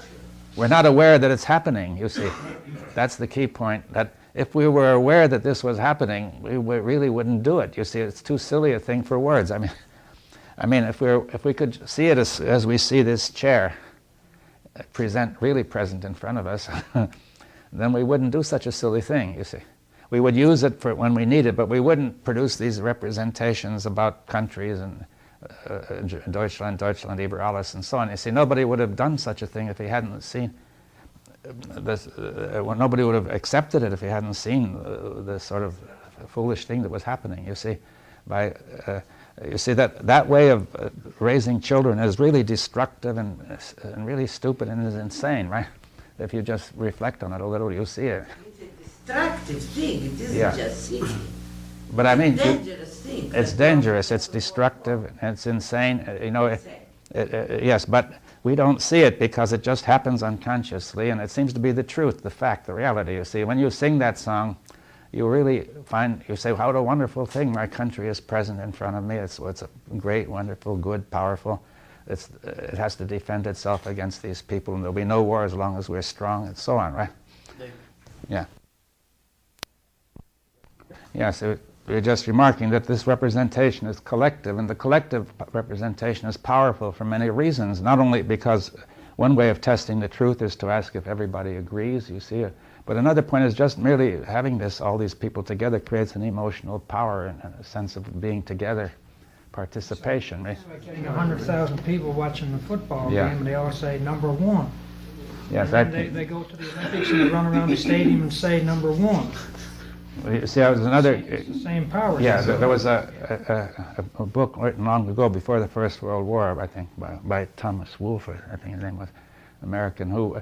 We're not aware that it's happening, you see. That's the key point. That if we were aware that this was happening, we really wouldn't do it. You see, it's too silly a thing for words. I mean, if we could see it as we see this chair really present in front of us, then we wouldn't do such a silly thing, you see. We would use it for when we need it, but we wouldn't produce these representations about countries and Deutschland über alles, and so on. You see, nobody would have done such a thing if he hadn't seen this. Nobody would have accepted it if he hadn't seen the sort of foolish thing that was happening. You see, you see that way of raising children is really destructive and really stupid and is insane, right? If you just reflect on it a little, you see it. It's a destructive thing. It isn't just silly. But I mean, dangerous thing. It's dangerous. It's destructive. It's insane. You know, yes, but we don't see it because it just happens unconsciously, and it seems to be the truth, the fact, the reality. You see, when you sing that song, you really you say, "What a wonderful thing! My country is present in front of me. It's a great, wonderful, good, powerful. It has to defend itself against these people, and there'll be no war as long as we're strong," and so on, right? Yeah. Yes. We're just remarking that this representation is collective, and the collective representation is powerful for many reasons, not only because one way of testing the truth is to ask if everybody agrees, you see, but another point is just merely having all these people together creates an emotional power and a sense of being together, participation. It's like getting 100,000 people watching the football Yeah. game, and they all say number one. Yes, And then they go to the Olympics and they run around the stadium and say number one. You see, there was another. It's the same power. Yeah, there was a book written long ago, before the First World War, I think, by Thomas Wolfe, I think his name was, American, who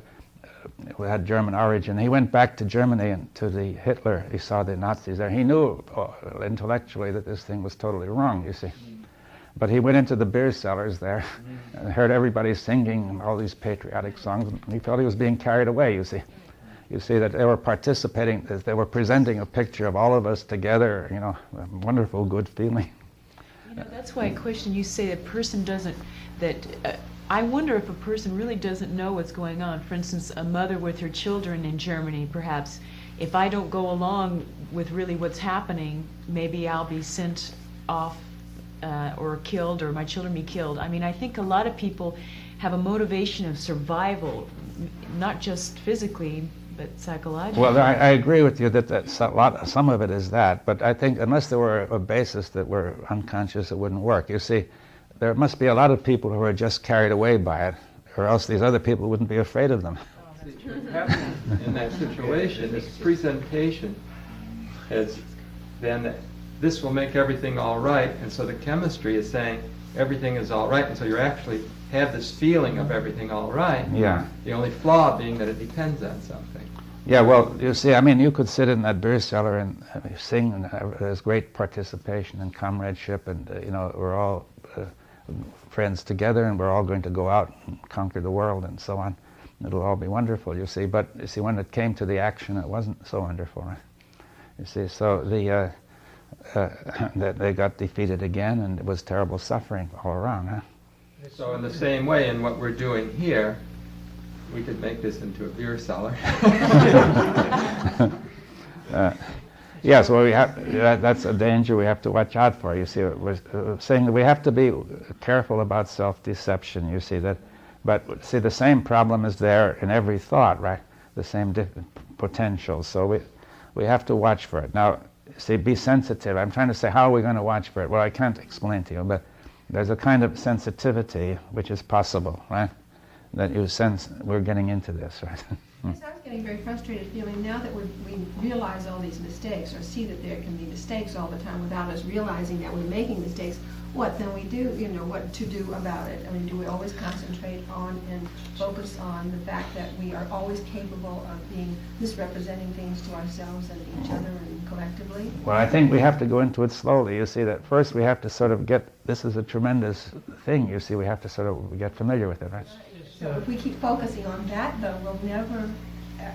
had German origin. He went back to Germany and to the Hitler. He saw the Nazis there. He knew intellectually that this thing was totally wrong, you see. But he went into the beer cellars there and heard everybody singing all these patriotic songs, and he felt he was being carried away, you see. You see that they were participating, they were presenting a picture of all of us together, you know, a wonderful, good feeling. You know, that's why I question, you say a person doesn't, I wonder if a person really doesn't know what's going on. For instance, a mother with her children in Germany, perhaps, if I don't go along with really what's happening, maybe I'll be sent off or killed, or my children be killed. I mean, I think a lot of people have a motivation of survival, not just physically, but psychologically. Well, I agree with you that some of it is that, but I think unless there were a basis that were unconscious, it wouldn't work. You see, there must be a lot of people who are just carried away by it, or else these other people wouldn't be afraid of them. In that situation, this presentation has been, this will make everything all right, and so the chemistry is saying everything is all right, and so you actually have this feeling of everything all right. Yeah. The only flaw being that it depends on something. Yeah, well, you see, I mean, you could sit in that beer cellar and sing, and there's great participation and comradeship, and, you know, we're all friends together, and we're all going to go out and conquer the world, and so on. It'll all be wonderful, you see. But, you see, when it came to the action, it wasn't so wonderful, right? You see, so they got defeated again, and it was terrible suffering all around, huh? So in the same way, in what we're doing here, we could make this into a beer cellar. Yes, well, that's a danger we have to watch out for. You see, we're saying that we have to be careful about self-deception, you see, but see, the same problem is there in every thought, right? The same potential, so we have to watch for it. Now, see, be sensitive. I'm trying to say, how are we going to watch for it? Well, I can't explain to you, but there's a kind of sensitivity which is possible, right? That you sense we're getting into this, right? Yes, I was getting very frustrated feeling now that we realize all these mistakes, or see that there can be mistakes all the time without us realizing that we're making mistakes. What then we do, what to do about it? I mean, do we always concentrate on and focus on the fact that we are always capable of misrepresenting things to ourselves and each other and collectively? Well, I think we have to go into it slowly. You see, that first we have to sort of this is a tremendous thing, you see, we have to sort of get familiar with it, right? So if we keep focusing on that, though, we'll never,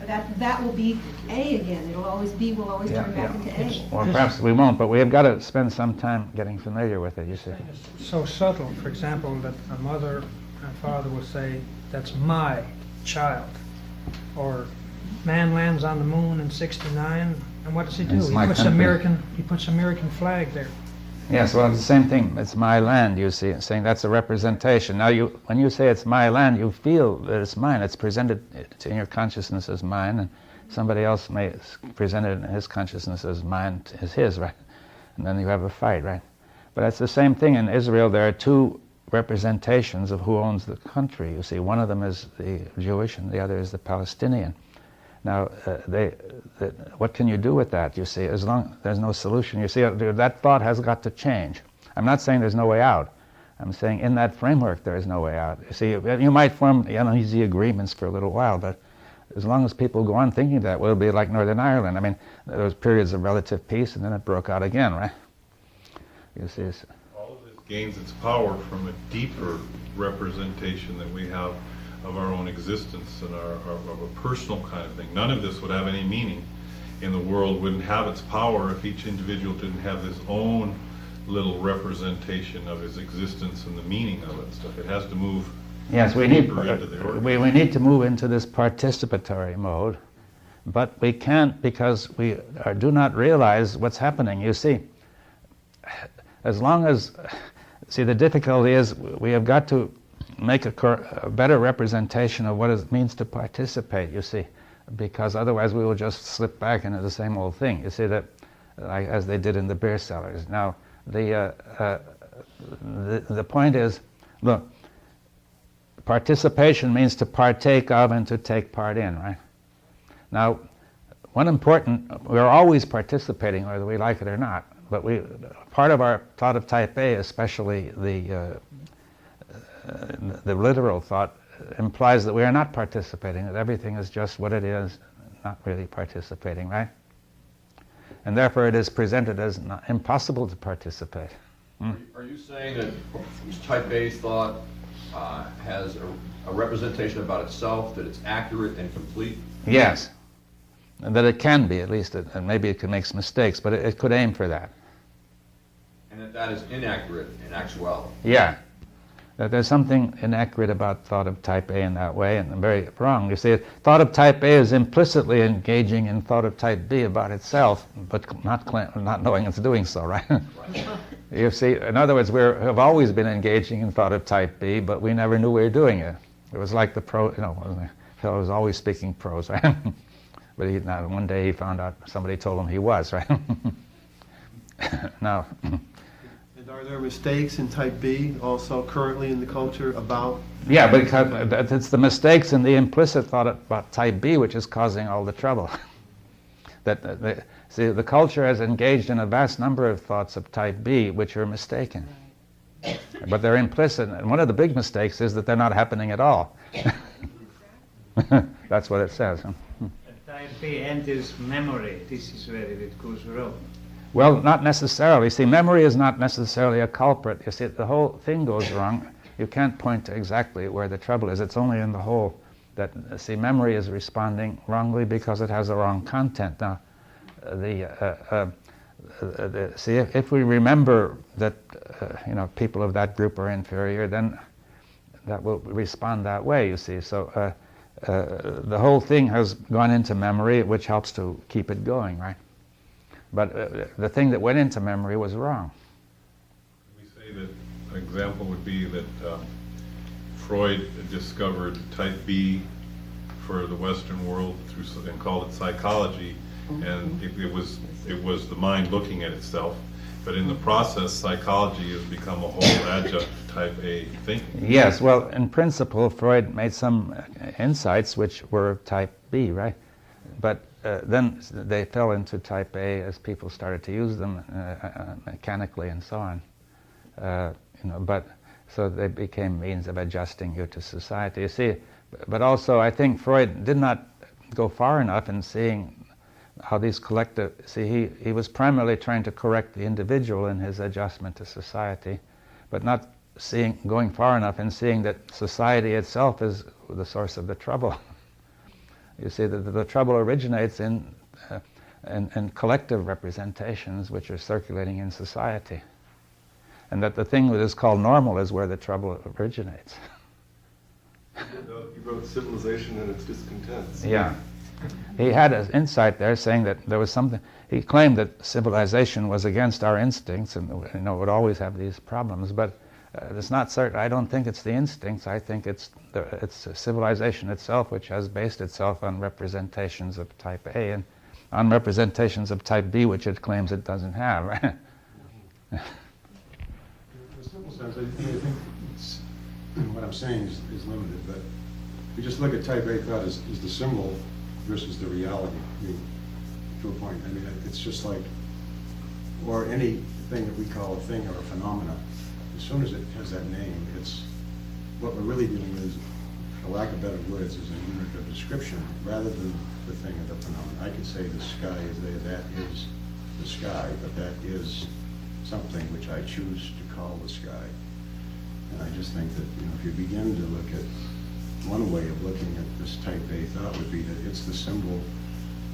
that will be A again. We'll always turn back into A. Well, perhaps we won't, but we have got to spend some time getting familiar with it, you see. So subtle, for example, that a mother and father will say, that's my child. Or man lands on the moon in '69, and what does he do? It's He my puts country. He puts American flag there. Yes, well, it's the same thing. It's my land, you see, saying that's a representation. Now, when you say it's my land, you feel that it's mine. It's presented in your consciousness as mine, and somebody else may present it in his consciousness as mine, as his, right? And then you have a fight, right? But it's the same thing in Israel. There are two representations of who owns the country. You see, one of them is the Jewish, and the other is the Palestinian. Now, what can you do with that? You see, as long there's no solution. You see, that thought has got to change. I'm not saying there's no way out. I'm saying in that framework there is no way out. You see, you might form uneasy agreements for a little while, but as long as people go on thinking that, well, it'll be like Northern Ireland. I mean, there was periods of relative peace, and then it broke out again, right? You see, all of this gains its power from a deeper representation that we have of our own existence and of a personal kind of thing. None of this would have any meaning in the world, wouldn't have its power if each individual didn't have his own little representation of his existence and the meaning of it. So it has to move deeper into the organism. We need to move into this participatory mode, but we can't because we do not realize what's happening. You see, as long as, the difficulty is we have got to make a better representation of what it means to participate, you see, because otherwise we will just slip back into the same old thing, you see, that as they did in the beer cellars. Now, the point is, look, participation means to partake of and to take part in, right? Now, we're always participating whether we like it or not, but part of our thought of type A, especially the literal thought, implies that we are not participating, that everything is just what it is, not really participating, right? And therefore it is presented as impossible to participate. Are you saying that type A thought has a representation about itself, that it's accurate and complete? Yes. And that it can be, at least, and maybe it can make some mistakes, but it could aim for that. And that is inaccurate in actuality? Yeah. That there's something inaccurate about thought of type A in that way, and very wrong. You see, thought of type A is implicitly engaging in thought of type B about itself, but not knowing it's doing so, right? You see, in other words, we have always been engaging in thought of type B, but we never knew we were doing it. It was like the fellow was always speaking prose, right? But one day he found out, somebody told him he was, right? Now. And are there mistakes in type B also currently in the culture about? Yeah, because it's the mistakes in the implicit thought about type B which is causing all the trouble. See, the culture has engaged in a vast number of thoughts of type B which are mistaken. But they're implicit, and one of the big mistakes is that they're not happening at all. That's what it says. Huh? Type B enters memory. This is where it goes wrong. Well, not necessarily. See, memory is not necessarily a culprit. You see, the whole thing goes wrong. You can't point to exactly where the trouble is. It's only in the whole that, see, memory is responding wrongly because it has the wrong content. Now, see, if we remember that, people of that group are inferior, then that will respond that way, you see. So the whole thing has gone into memory, which helps to keep it going, right? But the thing that went into memory was wrong. We say that an example would be that Freud discovered type B for the Western world and called it psychology, and it was the mind looking at itself. But in the process, psychology has become a whole adjunct type A thinking. Yes, well, in principle, Freud made some insights which were type B, right? But then they fell into type A as people started to use them mechanically and so on. But so they became means of adjusting you to society. You see, but also I think Freud did not go far enough in seeing how these collective. See, he was primarily trying to correct the individual in his adjustment to society, but not going far enough in seeing that society itself is the source of the trouble. You see, the trouble originates in collective representations which are circulating in society. And that the thing that is called normal is where the trouble originates. You wrote Civilization and its Discontents. Yeah. He had an insight there saying that there was something, he claimed that civilization was against our instincts and would always have these problems, but it's not certain. I don't think it's the instincts. I think it's civilization itself which has based itself on representations of type A and on representations of type B which it claims it doesn't have, right? In a simple sense, I think what I'm saying is limited, but we just look at type A thought as the symbol versus the reality. I mean, to a point. I mean, it's just like, or anything that we call a thing or a phenomena, as soon as it has that name, it's what we're really dealing with, for lack of better words, is a unit of description rather than the thing or the phenomenon. I could say the sky is there, that is the sky, but that is something which I choose to call the sky. And I just think that, if you begin to look at one way of looking at this type A thought would be that it's the symbol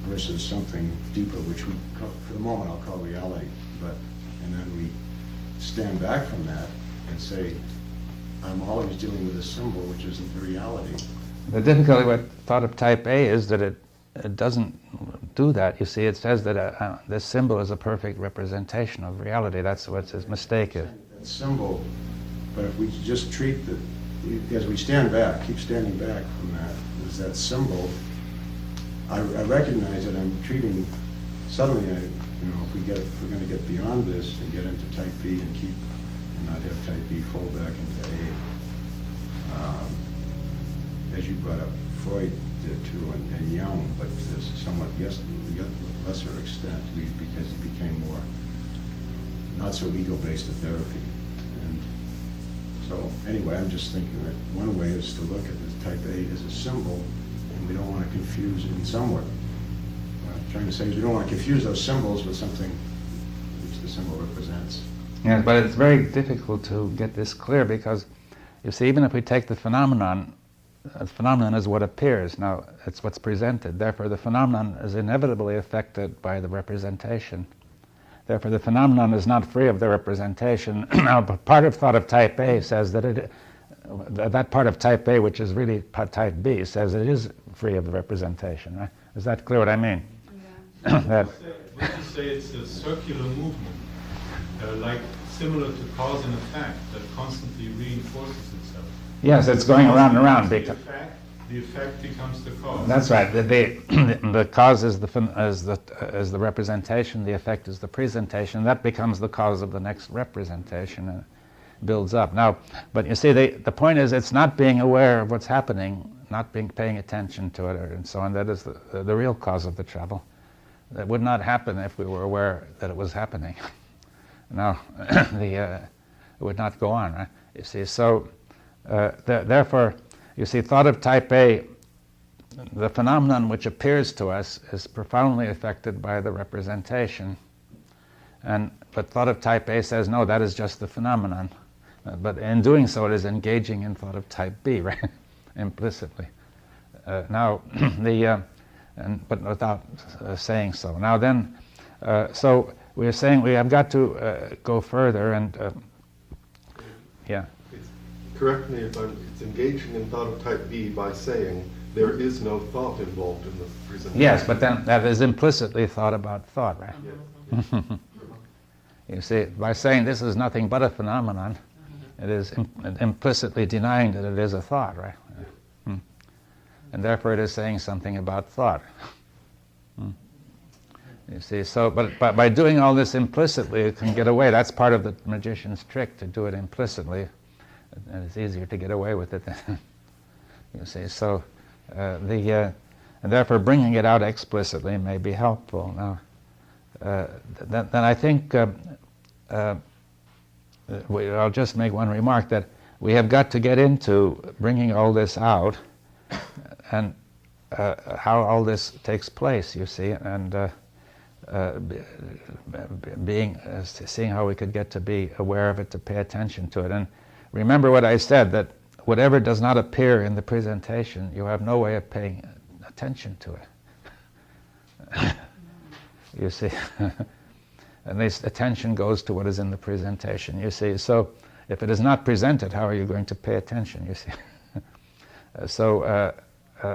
versus something deeper, which we call, for the moment I'll call reality. And then we stand back from that and say, I'm always dealing with a symbol which isn't the reality. The difficulty with thought of type A is that it doesn't do that. You see, it says that this symbol is a perfect representation of reality. That's what its mistake is. That symbol, but if we just treat as we stand back, keep standing back from that, is that symbol, I recognize that I'm treating, suddenly, if we're going to get beyond this and get into type B and not have type B fall back into A, as you brought up, Freud did too, and Jung, but to this somewhat lesser extent, because he became more, not so ego-based a therapy. So anyway, I'm just thinking that one way is to look at this type A as a symbol, and we don't want to confuse it in some way. What I'm trying to say is we don't want to confuse those symbols with something which the symbol represents. Yeah, but it's very difficult to get this clear because, you see, even if we take the phenomenon is what appears. Now, it's what's presented. Therefore, the phenomenon is inevitably affected by the representation. Therefore, the phenomenon is not free of the representation. Now, part of thought of type A says that that part of type A, which is really type B, says it is free of the representation. Right? Is that clear what I mean? Yeah. Would you say it's a circular movement, similar to cause and effect, that constantly reinforces itself? Yes, it's going around and around. The effect becomes the cause. That's right. The cause is the representation. The effect is the presentation. That becomes the cause of the next representation, and it builds up. Now, but you see, the point is, it's not being aware of what's happening, not paying attention to it, and so on. That is the real cause of the trouble. That would not happen if we were aware that it was happening. Now, it would not go on, right? You see, so therefore. You see, thought of type A, the phenomenon which appears to us is profoundly affected by the representation. But thought of type A says, no, that is just the phenomenon. But in doing so, it is engaging in thought of type B, right? Implicitly. But without saying so. Now then, so we're saying we have got to go further and, yeah. Correct me if it's engaging in thought of type B by saying there is no thought involved in the presentation. Yes, but then that is implicitly thought about thought, right? Yeah. You see, by saying this is nothing but a phenomenon, it is implicitly denying that it is a thought, right? And therefore it is saying something about thought. You see, so, but by doing all this implicitly, it can get away. That's part of the magician's trick, to do it implicitly. and it's easier to get away with it. You see, so and therefore bringing it out explicitly may be helpful. Now, then I think I'll just make one remark that we have got to get into bringing all this out and how all this takes place, you see, and seeing how we could get to be aware of it, to pay attention to it. And remember what I said, that whatever does not appear in the presentation, you have no way of paying attention to it. You see, at least attention goes to what is in the presentation, you see. So if it is not presented, how are you going to pay attention, you see?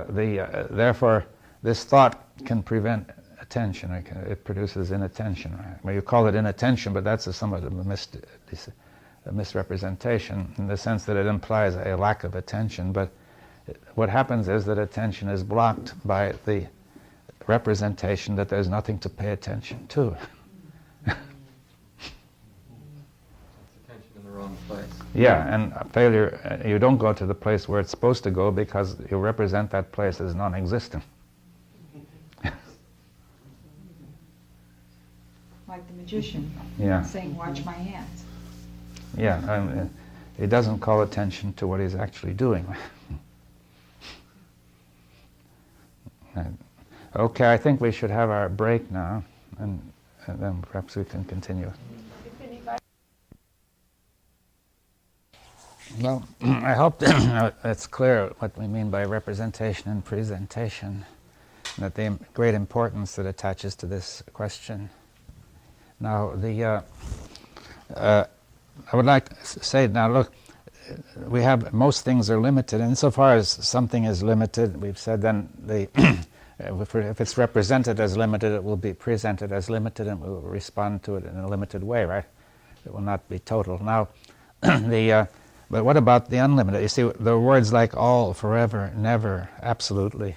Therefore, this thought can prevent attention. It produces inattention. Right? Well, you call it inattention, but that's somewhat of a misrepresentation in the sense that it implies a lack of attention. But what happens is that attention is blocked by the representation that there's nothing to pay attention to. Attention in the wrong place. Yeah, and failure, you don't go to the place where it's supposed to go because you represent that place as non-existent. Like the magician saying, "Watch my hands." Yeah, he doesn't call attention to what he's actually doing. Okay, I think we should have our break now, and then perhaps we can continue. Well, I hope it's clear what we mean by representation and presentation, and that the great importance that attaches to this question. Now, I would like to say, now look, we have, most things are limited, and insofar as something is limited, we've said then if it's represented as limited, it will be presented as limited, and we will respond to it in a limited way, right? It will not be total. Now, but what about the unlimited? You see, there are words like all, forever, never, absolutely,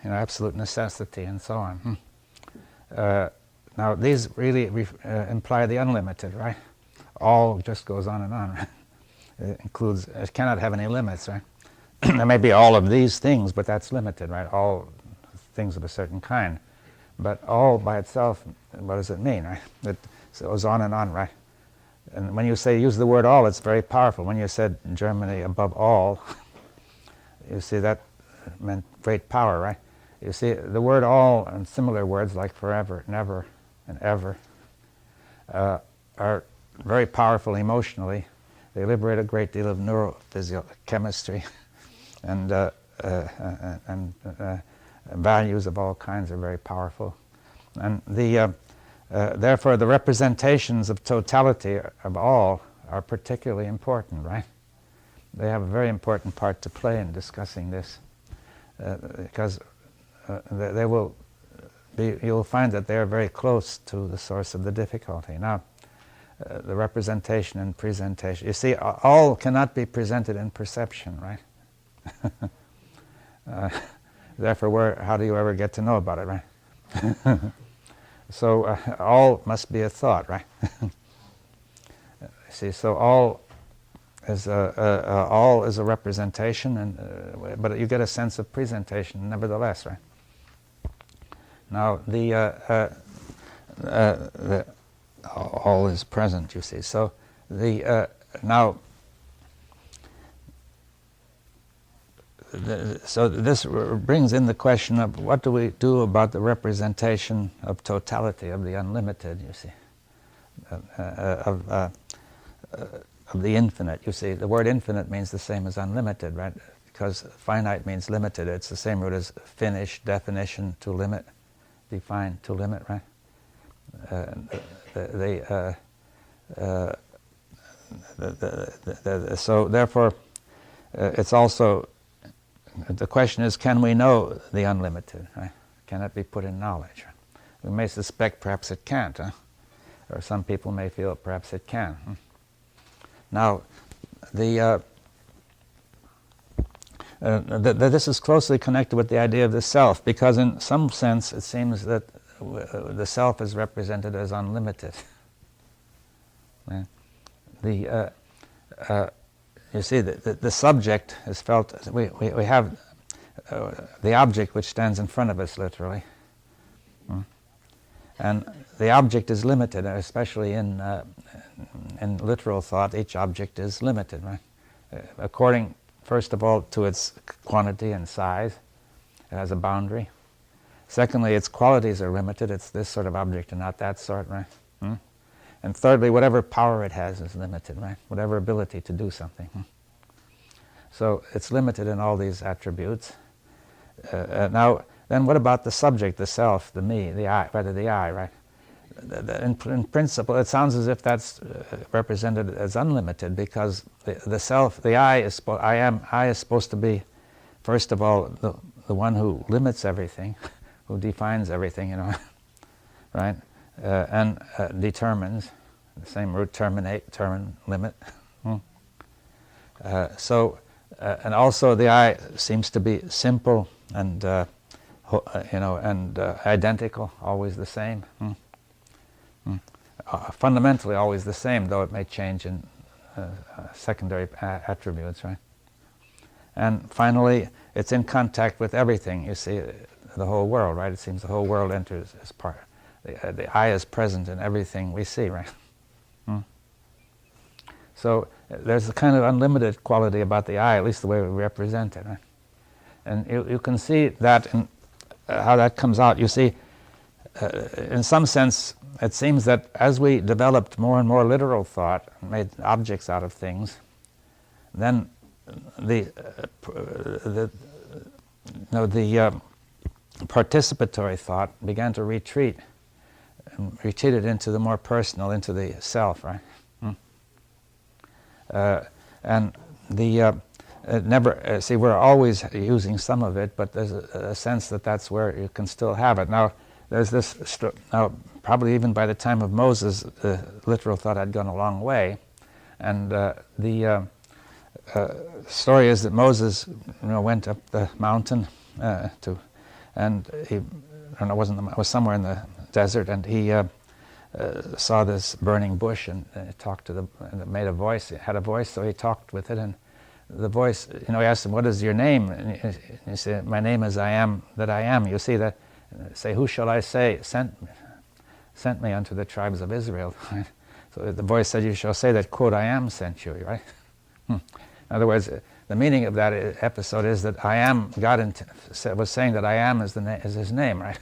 absolute necessity, and so on. Now, these really imply the unlimited, right? All just goes on and on, right? It cannot have any limits, right? There may be all of these things, but that's limited, right? All things of a certain kind. But all by itself, what does it mean, right? It goes on and on, right? And when you use the word all, it's very powerful. When you said Germany above all, you see that meant great power, right? You see, the word all and similar words like forever, never, and ever are very powerful emotionally. They liberate a great deal of neurochemistry, and values of all kinds are very powerful. And therefore, the representations of totality of all are particularly important, right? They have a very important part to play in discussing this, because they will be, you'll find that they are very close to the source of the difficulty. Now, the representation and presentation. You see, all cannot be presented in perception, right? Therefore, how do you ever get to know about it, right? So all must be a thought, right? See, so all is a representation, and but you get a sense of presentation, nevertheless, right? Now all is present, you see. So now. So this brings in the question of what do we do about the representation of totality, of the unlimited, you see, of the infinite. You see, the word infinite means the same as unlimited, right? Because finite means limited. It's the same root as finish, definition, to limit, define, to limit, right? So therefore, it's also, the question is, can we know the unlimited? Right? Can it be put in knowledge? We may suspect perhaps it can't, or some people may feel perhaps it can. Now, this is closely connected with the idea of the self, because in some sense it seems that the self is represented as unlimited. you see, the subject is felt, we have the object which stands in front of us, literally. And the object is limited, especially in literal thought. Each object is limited, right? According, first of all, to its quantity and size. It has a boundary. Secondly, its qualities are limited. It's this sort of object and not that sort, right? And thirdly, whatever power it has is limited, right? Whatever ability to do something. So it's limited in all these attributes. Now, then what about the subject, the self, the me, the I, right? In principle, it sounds as if that's represented as unlimited, because the self, the I is supposed to be, first of all, the one who limits everything, who defines everything, you know, right? And determines, the same root, terminate, limit. And also the I seems to be simple and identical, always the same. Fundamentally always the same, though it may change in secondary attributes, right? And finally, it's in contact with everything. You see, the whole world, right? It seems the whole world enters as part. The I is present in everything we see, right? So there's a kind of unlimited quality about the I, at least the way we represent it, right? And you can see that in how that comes out. You see, in some sense, it seems that as we developed more and more literal thought, made objects out of things, then the participatory thought began to retreat, and retreated into the more personal, into the self, right? And the never see, we're always using some of it, but there's a sense that that's where you can still have it. Now, there's this. Now, probably even by the time of Moses, the literal thought had gone a long way, and the story is that Moses, went up the mountain and he, I don't know, it was somewhere in the desert, and he saw this burning bush, and talked to and it made a voice. It had a voice, so he talked with it, and the voice, he asked him, "What is your name?" And he said, "My name is I am that I am." You see that? Say, "Who shall I say sent me unto the tribes of Israel?" Right? So the voice said, "You shall say that, quote, I am sent you," right? In other words, the meaning of that episode is that I am, God was saying that I am is his name, right?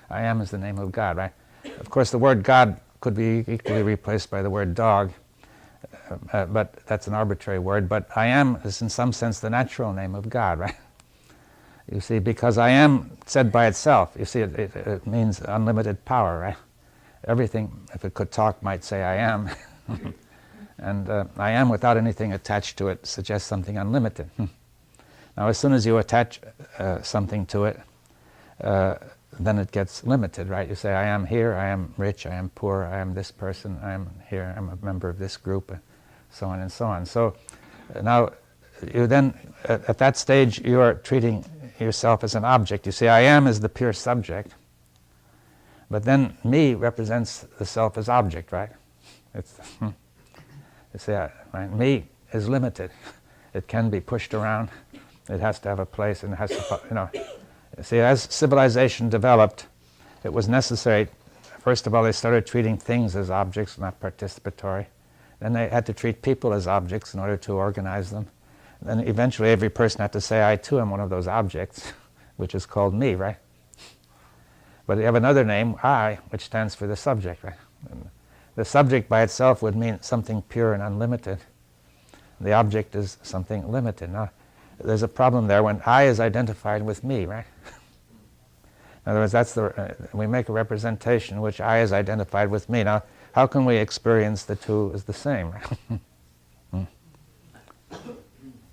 I am is the name of God, right? Of course, the word God could be equally replaced by the word dog, but that's an arbitrary word. But I am is in some sense the natural name of God, right? You see, because I am said by itself, you see, it means unlimited power, right? Everything, if it could talk, might say I am. And I am without anything attached to it suggests something unlimited. Now, as soon as you attach something to it, then it gets limited, right? You say, I am here, I am rich, I am poor, I am this person, I am here, I'm a member of this group, and so on and so on. So now, you then, at that stage, you are treating yourself as an object. You see, I am is the pure subject, but then me represents the self as object, right? It's you see, right? Me is limited. It can be pushed around. It has to have a place, and it has to, You see, as civilization developed, it was necessary. First of all, they started treating things as objects, not participatory. Then they had to treat people as objects in order to organize them. Then eventually every person had to say, I too am one of those objects, which is called me, right? But you have another name, I, which stands for the subject, right? And the subject by itself would mean something pure and unlimited. The object is something limited. Now, there's a problem there when I is identified with me, right? In other words, we make a representation in which I is identified with me. Now, how can we experience the two as the same, right?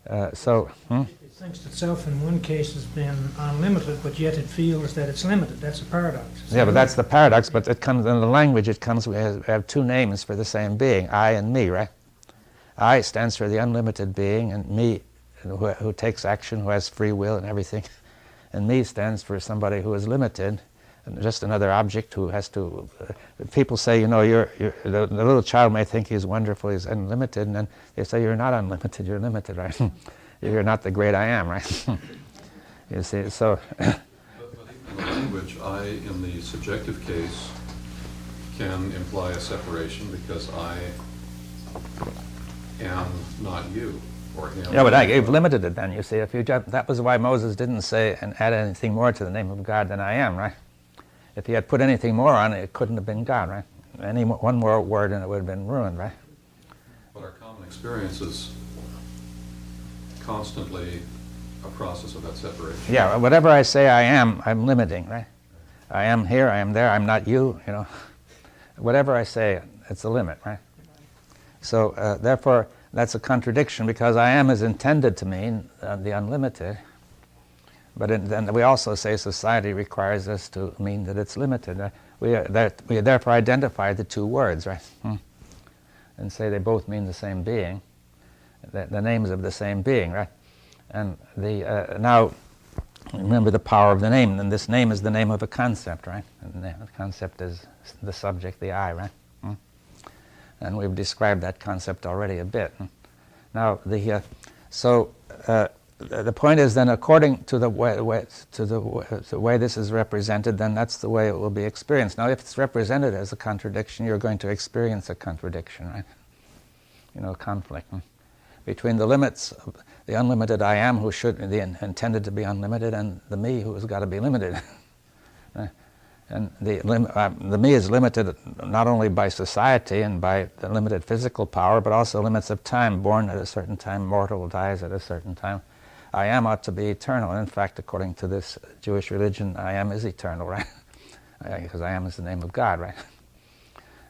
It thinks that self in one case has been unlimited, but yet it feels that it's limited. That's a paradox. Yeah, but that's the paradox. But it comes in the language. It comes. We have two names for the same being, I and me, right? I stands for the unlimited being, and me, who takes action, who has free will and everything, and me stands for somebody who is limited, just another object who has to. People say, the little child may think he's wonderful, he's unlimited, and then they say you're not unlimited, you're limited, right? You're not the great I am, right? You see, so. But in the language, I, in the subjective case, can imply a separation because I am not you. Yeah, but you've limited it then, you see. That was why Moses didn't say and add anything more to the name of God than I am, right? If he had put anything more on it, it couldn't have been God, right? One more word and it would have been ruined, right? But our common experience is constantly a process of that separation. Yeah, whatever I say I am, I'm limiting, right? I am here, I am there, I'm not you, Whatever I say, it's a limit, right? So, therefore, that's a contradiction because I am is intended to mean the unlimited. But then we also say society requires us to mean that it's limited. We therefore identify the two words, right? And say they both mean the same being, the names of the same being, right? And now, remember the power of the name. And this name is the name of a concept, right? And the concept is the subject, the I, right? And we've described that concept already a bit. Now, the point is then, according to the way this is represented, then that's the way it will be experienced. Now, if it's represented as a contradiction, you're going to experience a contradiction, right? Conflict between the limits of the unlimited I am, who should be intended to be unlimited, and the me, who has got to be limited. And the me is limited not only by society and by the limited physical power, but also limits of time. Born at a certain time, mortal, dies at a certain time. I am ought to be eternal. And in fact, according to this Jewish religion, I am is eternal, right? Because I am is the name of God, right?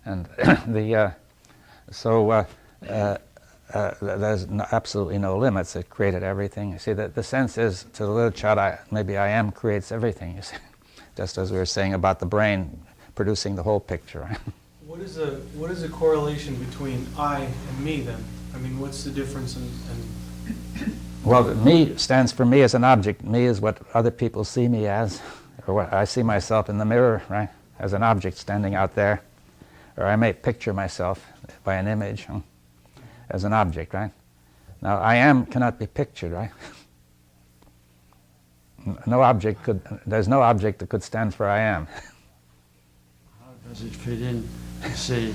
And there's absolutely no limits. It created everything. You see, the sense is, to the little child, maybe I am creates everything, you see. Just as we were saying about the brain producing the whole picture. Right? What is the correlation between I and me then? I mean, what's the difference in Well, me stands for me as an object. Me is what other people see me as, or what I see myself in the mirror, right? As an object standing out there. Or I may picture myself by an image as an object, right? Now, I am cannot be pictured, right? There's no object that could stand for I am. How does it fit in to say,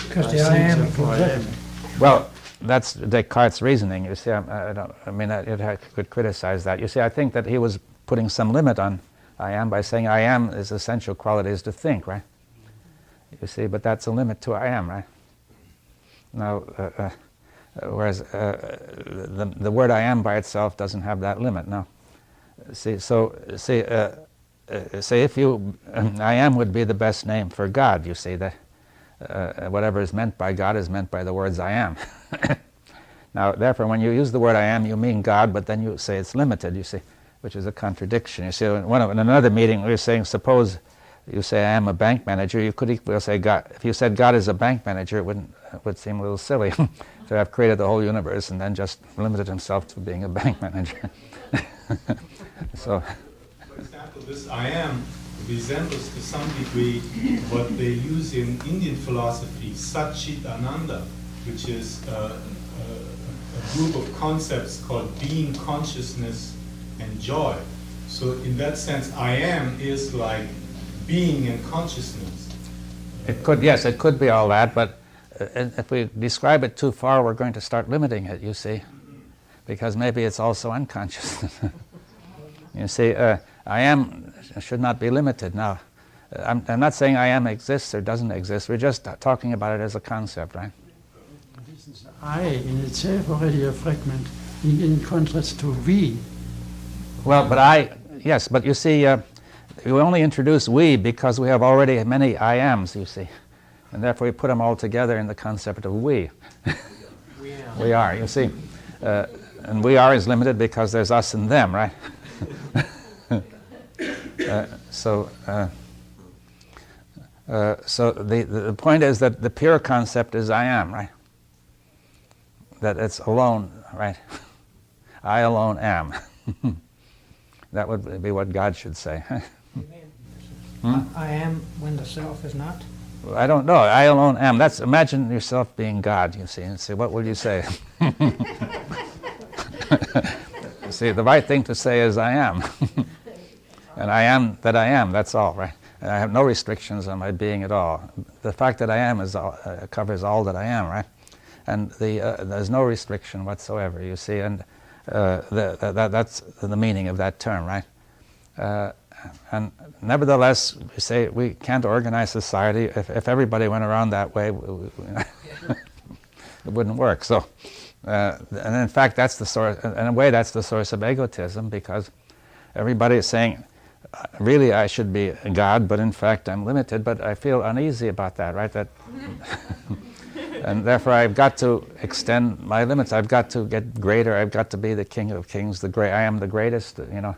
because the I am includes everything. Well, that's Descartes' reasoning. You see, it could criticize that. You see, I think that he was putting some limit on I am by saying I am is essential quality is to think, right? You see, but that's a limit to I am, right? Now, whereas the word I am by itself doesn't have that limit, no. Say if you, I am would be the best name for God, you see, that whatever is meant by God is meant by the words I am. Now, therefore, when you use the word I am, you mean God, but then you say it's limited, you see, which is a contradiction. You see, in another meeting, we were saying, suppose you say I am a bank manager, you could equally say God. If you said God is a bank manager, it would seem a little silly to have created the whole universe and then just limited himself to being a bank manager. So, for example, this I am resembles to some degree what they use in Indian philosophy, Sat Chit Ananda, which is a group of concepts called being, consciousness, and joy. So in that sense, I am is like being and consciousness. It could be all that, but if we describe it too far, we're going to start limiting it, you see, because maybe it's also unconscious. You see, I am should not be limited. Now, I'm not saying I am exists or doesn't exist. We're just talking about it as a concept, right? I in itself already a fragment in contrast to we. Well, but you see, we only introduce we because we have already many I ams, you see. And therefore we put them all together in the concept of we. We are, you see. And we are is limited because there's us and them, right? So the point is that the pure concept is I am, right? That it's alone, right? I alone am. That would be what God should say. I am when the self is not? I don't know. I alone am. That's, imagine yourself being God, you see, and say, what will you say? See, the right thing to say is I am. And I am that I am, that's all, right? And I have no restrictions on my being at all. The fact that I am is covers all that I am, right? And there's no restriction whatsoever, you see, and that's the meaning of that term, right? And nevertheless, we say we can't organize society. If everybody went around that way, it wouldn't work. So, and in fact, that's the source. In a way, that's the source of egotism, because everybody is saying, really, I should be a God, but in fact, I'm limited. But I feel uneasy about that, right? That, and therefore, I've got to extend my limits. I've got to get greater. I've got to be the King of Kings, the great. I am the greatest. You know.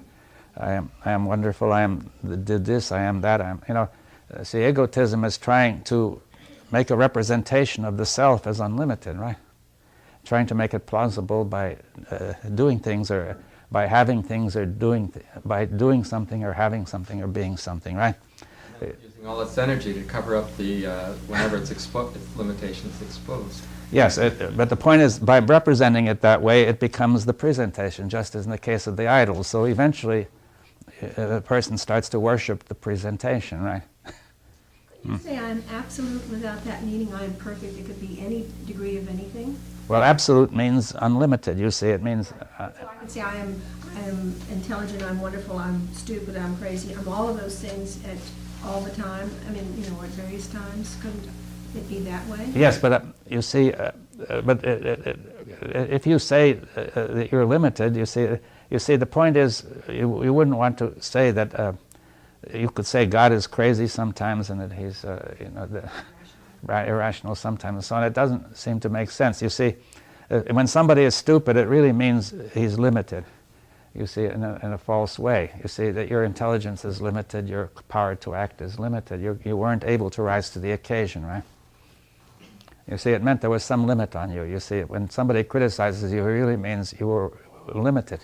I am wonderful, I am did this, I am that, I am, you know. See, egotism is trying to make a representation of the self as unlimited, right? Trying to make it plausible by doing things, or by having things, or by doing something, or having something, or being something, right? Using all its energy to cover up the, whenever its limitation is exposed. Yes, but the point is, by representing it that way, it becomes the presentation, just as in the case of the idols. So eventually, the person starts to worship the presentation, right? Could you say I'm absolute without that meaning I am perfect? It could be any degree of anything? Well, absolute means unlimited. You see, it means... So I can say I am intelligent, I'm wonderful, I'm stupid, I'm crazy, I'm all of those things at all the time. I mean, you know, at various times. Couldn't it be that way? Yes, but you see, if you say that you're limited, you see, the point is, you wouldn't want to say that. You could say God is crazy sometimes, and that He's, irrational sometimes, and so on. It doesn't seem to make sense. You see, when somebody is stupid, it really means he's limited. You see, in a false way. You see that your intelligence is limited, your power to act is limited. You weren't able to rise to the occasion, right? You see, it meant there was some limit on you. You see, when somebody criticizes you, it really means you were limited.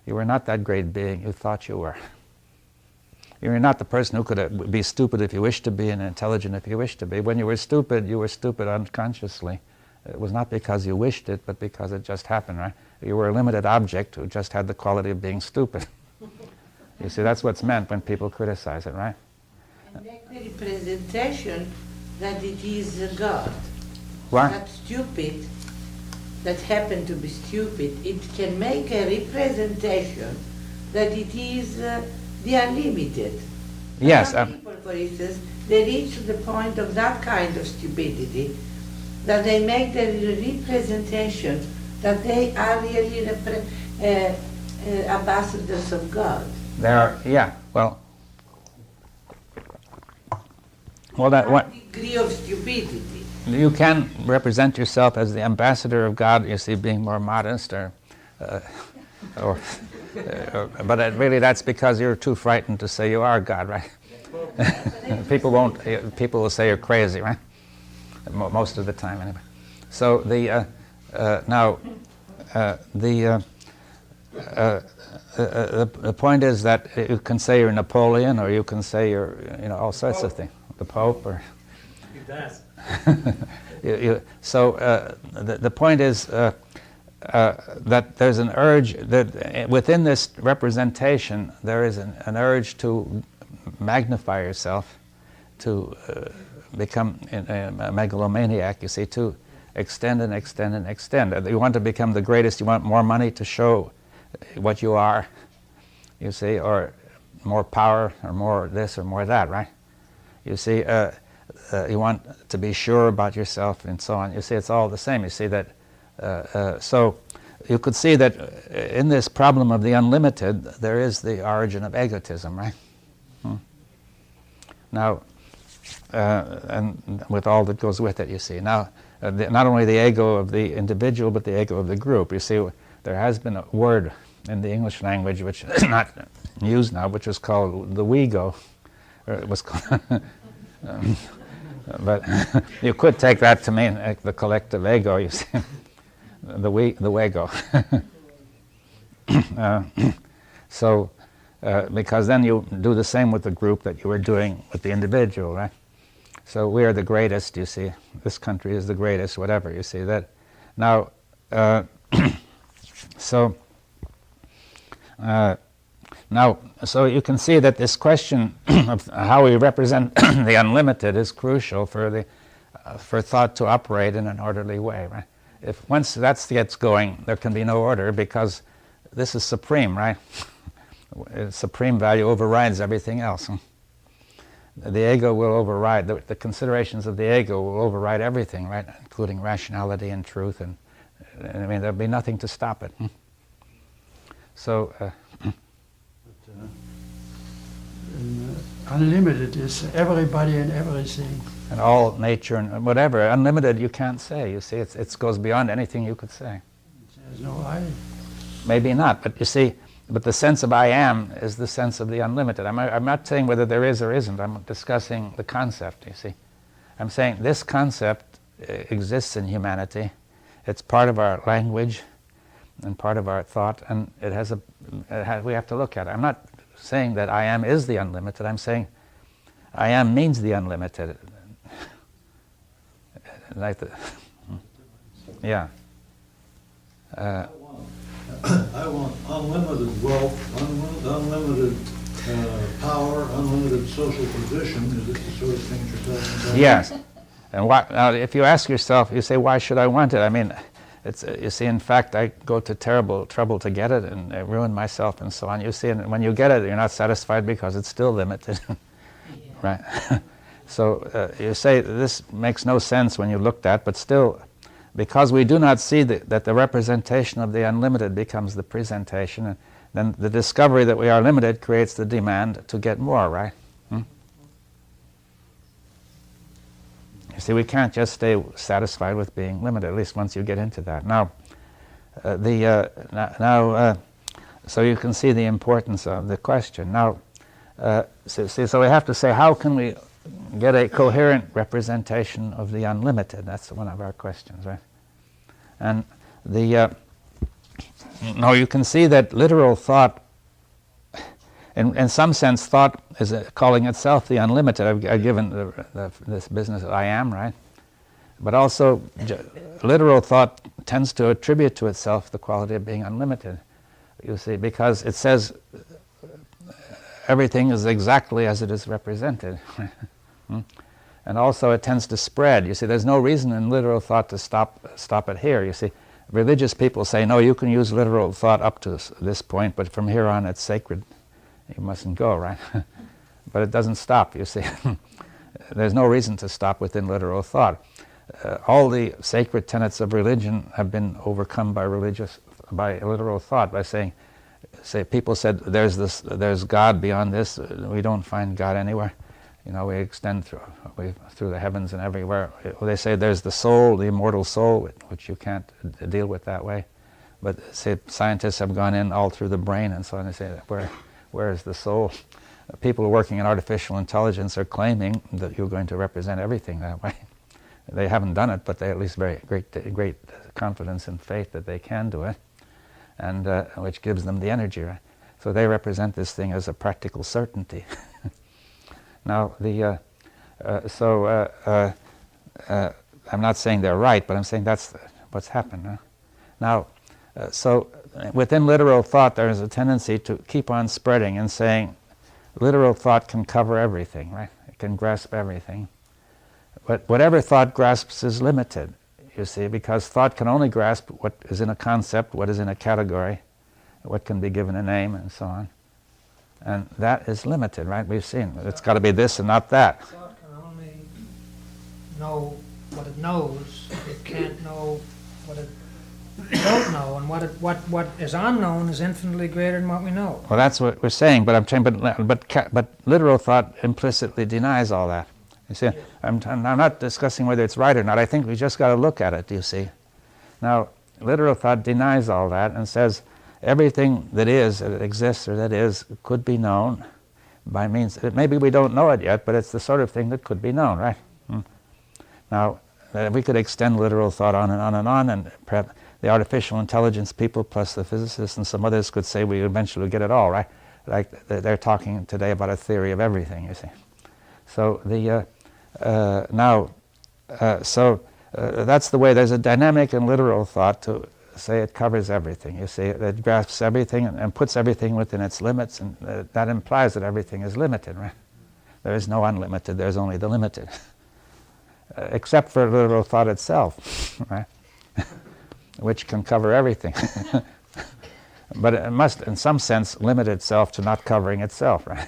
You were not that great being you thought you were. You were not the person who could be stupid if you wished to be and intelligent if you wished to be. When you were stupid unconsciously. It was not because you wished it, but because it just happened, right? You were a limited object who just had the quality of being stupid. You see, that's what's meant when people criticize it, right? And make the representation that it is a God. What? That stupid, that happened to be stupid, it can make a representation that it is the unlimited. Yes. Some people, for instance, they reach to the point of that kind of stupidity that they make the representation that they are really ambassadors of God. Well, that what degree of stupidity. You can represent yourself as the ambassador of God. You see, being more modest, but really that's because you're too frightened to say you are God, right? People will say you're crazy, right? Most of the time, anyway. So the point is that you can say you're Napoleon, or you can say you're, all sorts of things. The Pope, or. He does. The point is that there's an urge that within this representation there is an urge to magnify yourself, to become a megalomaniac. You see, to extend and extend and extend. You want to become the greatest. You want more money to show what you are. You see, or more power, or more this, or more that. Right? You see. You want to be sure about yourself and so on. You see, it's all the same. You see that, so you could see that in this problem of the unlimited, there is the origin of egotism, right? Now, and with all that goes with it, you see. Now, not only the ego of the individual, but the ego of the group. You see, there has been a word in the English language which is not used now, which is called the we-go. Or it was called... but you could take that to mean the collective ego, you see, the we-go. because then you do the same with the group that you were doing with the individual, right? So we are the greatest, you see. This country is the greatest, whatever, you see that. Now, so you can see that this question of how we represent the unlimited is crucial for thought to operate in an orderly way, right? If once that gets going, there can be no order because this is supreme, right? Supreme value overrides everything else. The ego will override, the considerations of the ego will override everything, right? Including rationality and truth, and I mean, there'll be nothing to stop it. So, unlimited is everybody and everything. And all nature and whatever. Unlimited you can't say, you see, it goes beyond anything you could say. There's no I. Maybe not, but you see, but the sense of I am is the sense of the unlimited. I'm not saying whether there is or isn't, I'm discussing the concept, you see. I'm saying this concept exists in humanity. It's part of our language and part of our thought, and we have to look at it. I'm not saying that I am is the unlimited, I'm saying I am means the unlimited. Like the, yeah. I want unlimited wealth, unlimited power, unlimited social position. Is this the sort of thing you're talking about? Yes. And now, if you ask yourself, you say, why should I want it? I mean, you see, in fact, I go to terrible trouble to get it, and I ruin myself and so on. You see, and when you get it, you're not satisfied because it's still limited, right? So you say this makes no sense when you looked at, but still, because we do not see that the representation of the unlimited becomes the presentation, and then the discovery that we are limited creates the demand to get more, right? You see, we can't just stay satisfied with being limited, at least once you get into that. Now, so you can see the importance of the question. Now, so we have to say, how can we get a coherent representation of the unlimited? That's one of our questions, right? And now you can see that literal thought, in some sense, thought is calling itself the unlimited. I've given this business I am, right? But also, literal thought tends to attribute to itself the quality of being unlimited. You see, because it says everything is exactly as it is represented. And also it tends to spread. You see, there's no reason in literal thought to stop it here. You see, religious people say, no, you can use literal thought up to this point, but from here on it's sacred. You mustn't go, right? But it doesn't stop, you see. There's no reason to stop within literal thought. All the sacred tenets of religion have been overcome by literal thought, by saying, people said, there's God beyond this. We don't find God anywhere. You know, we extend through the heavens and everywhere. They say there's the soul, the immortal soul, which you can't deal with that way. But say scientists have gone in all through the brain and so on. They say, where is the soul? People working in artificial intelligence are claiming that you're going to represent everything that way. They haven't done it, but they at least very great confidence and faith that they can do it, and which gives them the energy, right? So they represent this thing as a practical certainty. Now, I'm not saying they're right, but I'm saying that's what's happened. Huh? Now, so within literal thought, there is a tendency to keep on spreading and saying, literal thought can cover everything, right? It can grasp everything. But whatever thought grasps is limited, you see, because thought can only grasp what is in a concept, what is in a category, what can be given a name, and so on. And that is limited, right? We've seen it's got to be this and not that. Thought can only know what it knows. It can't know what it don't know, and what is unknown is infinitely greater than what we know. Well, that's what we're saying. But I'm saying, but literal thought implicitly denies all that. You see, I'm not discussing whether it's right or not. I think we just got to look at it. You see, now literal thought denies all that and says, everything that exists or that is could be known by means. Maybe we don't know it yet, but it's the sort of thing that could be known, right? Now, we could extend literal thought on and on and on, and perhaps the artificial intelligence people plus the physicists and some others could say we eventually get it all, right? like they're talking today about a theory of everything, you see. So that's the way. There's a dynamic and literal thought to say it covers everything. You see, it grasps everything and puts everything within its limits, and that implies that everything is limited, right? There is no unlimited, there's only the limited. Except for literal thought itself, right? Which can cover everything. But it must, in some sense, limit itself to not covering itself, right?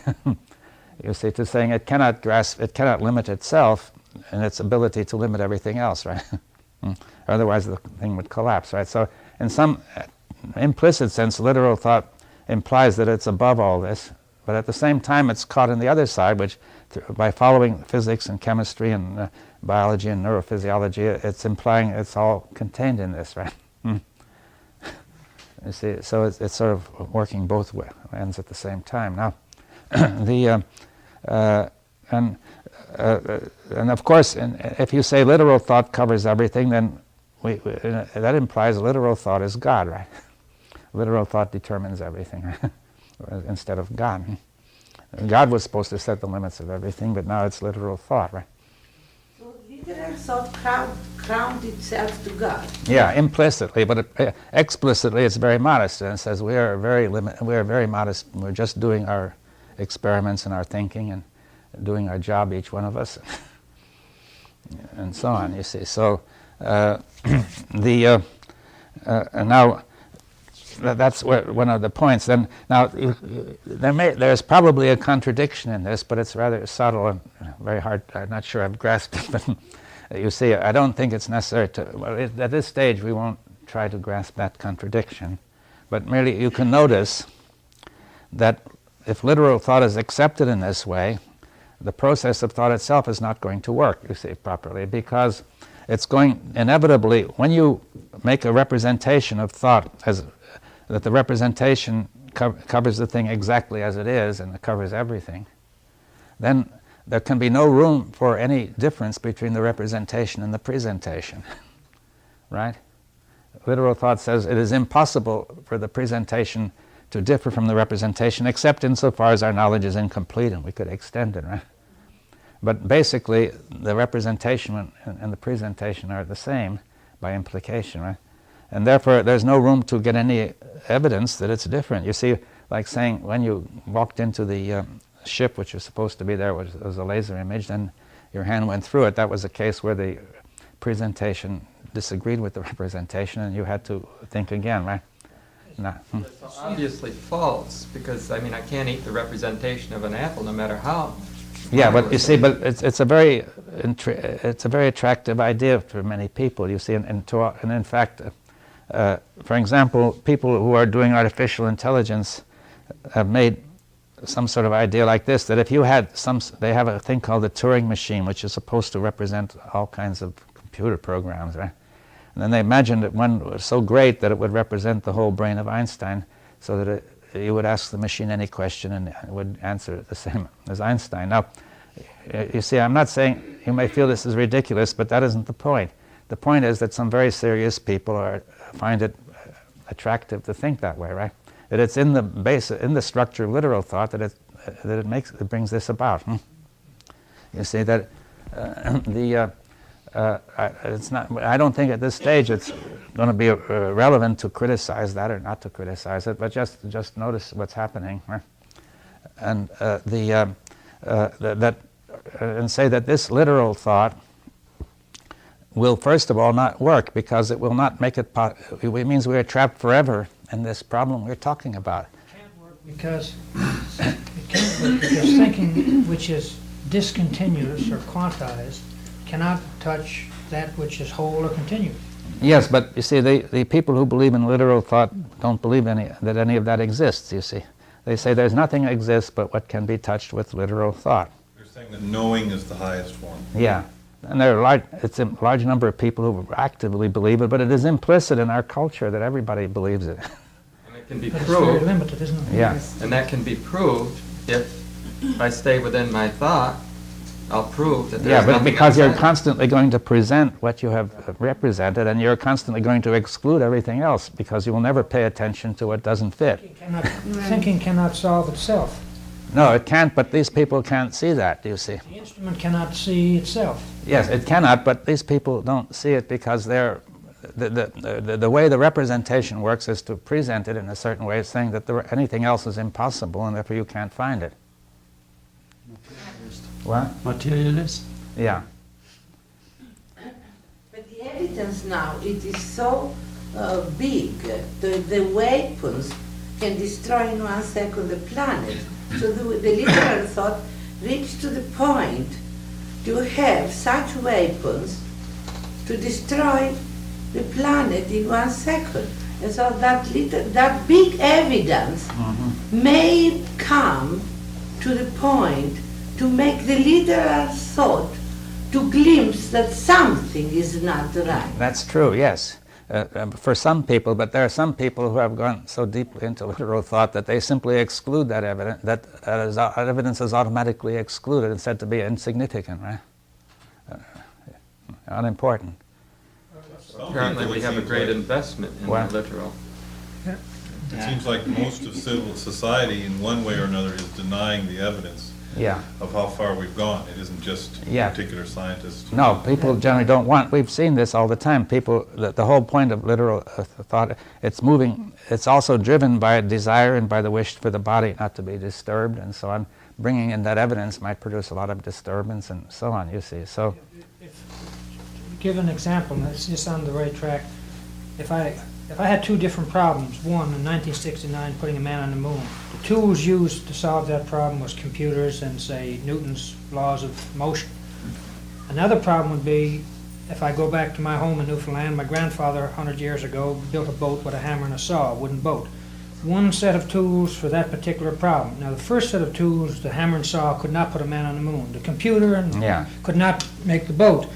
You see, to saying it cannot grasp, it cannot limit itself in its ability to limit everything else, right? Otherwise the thing would collapse, right? So in some implicit sense, literal thought implies that it's above all this, but at the same time it's caught in the other side, which by following physics and chemistry and biology and neurophysiology, it's implying it's all contained in this, right? You see, so it's sort of working both ends at the same time. Now, and of course, if you say literal thought covers everything, then that implies literal thought is God, right? Literal thought determines everything, right? Instead of God. God was supposed to set the limits of everything, but now it's literal thought, right? So literal thought crowned itself to God. Yeah, implicitly, but explicitly it's very modest, and it says we are very modest. We're just doing our experiments and our thinking and doing our job, each one of us, and so on. You see, so now. That's one of the points. Then now there's probably a contradiction in this, but it's rather subtle and very hard. I'm not sure I've grasped it, but you see, I don't think it's necessary to. Well, at this stage, we won't try to grasp that contradiction, but merely you can notice that if literal thought is accepted in this way, the process of thought itself is not going to work. You see, properly, because it's going inevitably when you make a representation of thought as that the representation covers the thing exactly as it is and it covers everything, then there can be no room for any difference between the representation and the presentation, right? Literal thought says it is impossible for the presentation to differ from the representation except insofar as our knowledge is incomplete and we could extend it, right? But basically the representation and the presentation are the same by implication, right? And therefore, there's no room to get any evidence that it's different. You see, like saying when you walked into the ship, which was supposed to be there, was a laser image, then your hand went through it. That was a case where the presentation disagreed with the representation, and you had to think again, right? No. It's obviously false, because, I mean, I can't eat the representation of an apple no matter how. Yeah, but you see, but it's a very attractive idea for many people. You see, and in fact. For example, people who are doing artificial intelligence have made some sort of idea like this, that if you had they have a thing called the Turing machine, which is supposed to represent all kinds of computer programs, right? And then they imagined that one was so great that it would represent the whole brain of Einstein, so that you would ask the machine any question and it would answer it the same as Einstein. Now, you see, I'm not saying, you may feel this is ridiculous, but that isn't the point. The point is that some very serious people find it attractive to think that way, right? That it's in the structure of literal thought that it brings this about. You see that it's not. I don't think at this stage it's going to be relevant to criticize that or not to criticize it, but just notice what's happening, right? And and say that this literal thought will first of all not work because it will not make it. It means we are trapped forever in this problem we're talking about. Because it can't work because thinking which is discontinuous or quantized cannot touch that which is whole or continuous. Yes, but you see, the people who believe in literal thought don't believe that any of that exists, you see. They say there's nothing exists but what can be touched with literal thought. They're saying that knowing is the highest form. Yeah. And there are it's a large number of people who actively believe it, but it is implicit in our culture that everybody believes it. And it can be But proved. it's very limited, isn't it? Yeah. And that can be proved if I stay within my thought I'll prove that there's Yeah, but nothing because you're outside. constantly going to present what you have represented, and you're constantly going to exclude everything else, because you will never pay attention to what doesn't fit. Thinking cannot solve itself. No, it can't, but these people can't see that, you see. The instrument cannot see itself. Yes, it cannot, but these people don't see it because they're, the way the representation works is to present it in a certain way, saying that anything else is impossible, and therefore you can't find it. What? Materialist? Yeah. But the evidence now, it is so big, the weapons can destroy in 1 second the planet. So the literal thought reached to the point to have such weapons to destroy the planet in 1 second. And so that big evidence may come to the point to make the literal thought to glimpse that something is not right. That's true, yes. For some people, but there are some people who have gone so deeply into literal thought that they simply exclude that evidence, that evidence is automatically excluded and said to be insignificant, right? Unimportant. Apparently we have a great investment in What? the literal. It seems like most of civil society, in one way or another, is denying the evidence Yeah. of how far we've gone. It isn't just Yeah. particular scientists. No, people generally don't want, we've seen this all the time, people, the whole point of literal thought, it's moving, it's also driven by a desire and by the wish for the body not to be disturbed and so on. Bringing in that evidence might produce a lot of disturbance and so on, you see. So, Give an example, and it's just on the right track. If I had two different problems, one in 1969, putting a man on the moon, the tools used to solve that problem was computers and, say, Newton's laws of motion. Another problem would be, if I go back to my home in Newfoundland, my grandfather 100 years ago built a boat with a hammer and a saw, a wooden boat. One set of tools for that particular problem. Now, the first set of tools, the hammer and saw, could not put a man on the moon. The computer could not make the boat.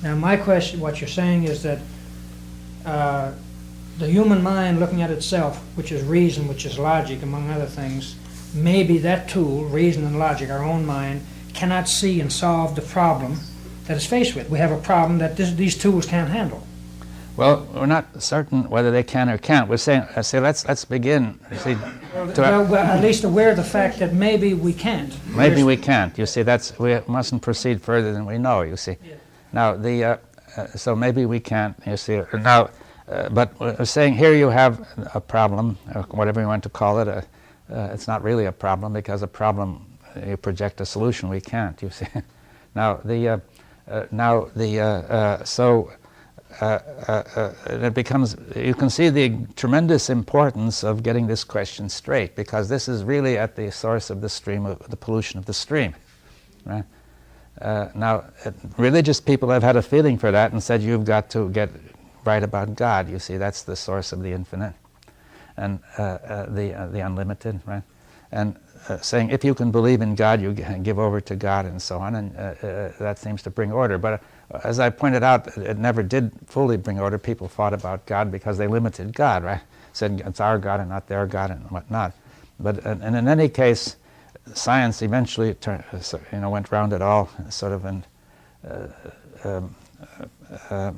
Now, my question, what you're saying is that the human mind looking at itself, which is reason, which is logic, among other things, maybe that tool, reason and logic, our own mind, cannot see and solve the problem that it's faced with. We have a problem that these tools can't handle. well, we're not certain whether they can or can't. We're saying, let's begin. See, Well, at least aware of the fact that maybe we can't. maybe we can't. You see, we mustn't proceed further than we know, you see. Now, so maybe we can't, you see. Now, but we're saying here you have a problem, or whatever you want to call it. It's not really a problem, because a problem, you project a solution. We can't, you see. Now, it becomes, you can see the tremendous importance of getting this question straight, because this is really at the source of the stream, of the pollution of the stream, right? Now, religious people have had a feeling for that and said, you've got to get right about God. You see, that's the source of the infinite and the unlimited, right? And saying, if you can believe in God, you give over to God and so on, and that seems to bring order. But as I pointed out, it never did fully bring order. People fought about God because they limited God, right? Said it's our God and not their God and whatnot. But and in any case, science eventually went round it all, sort of, and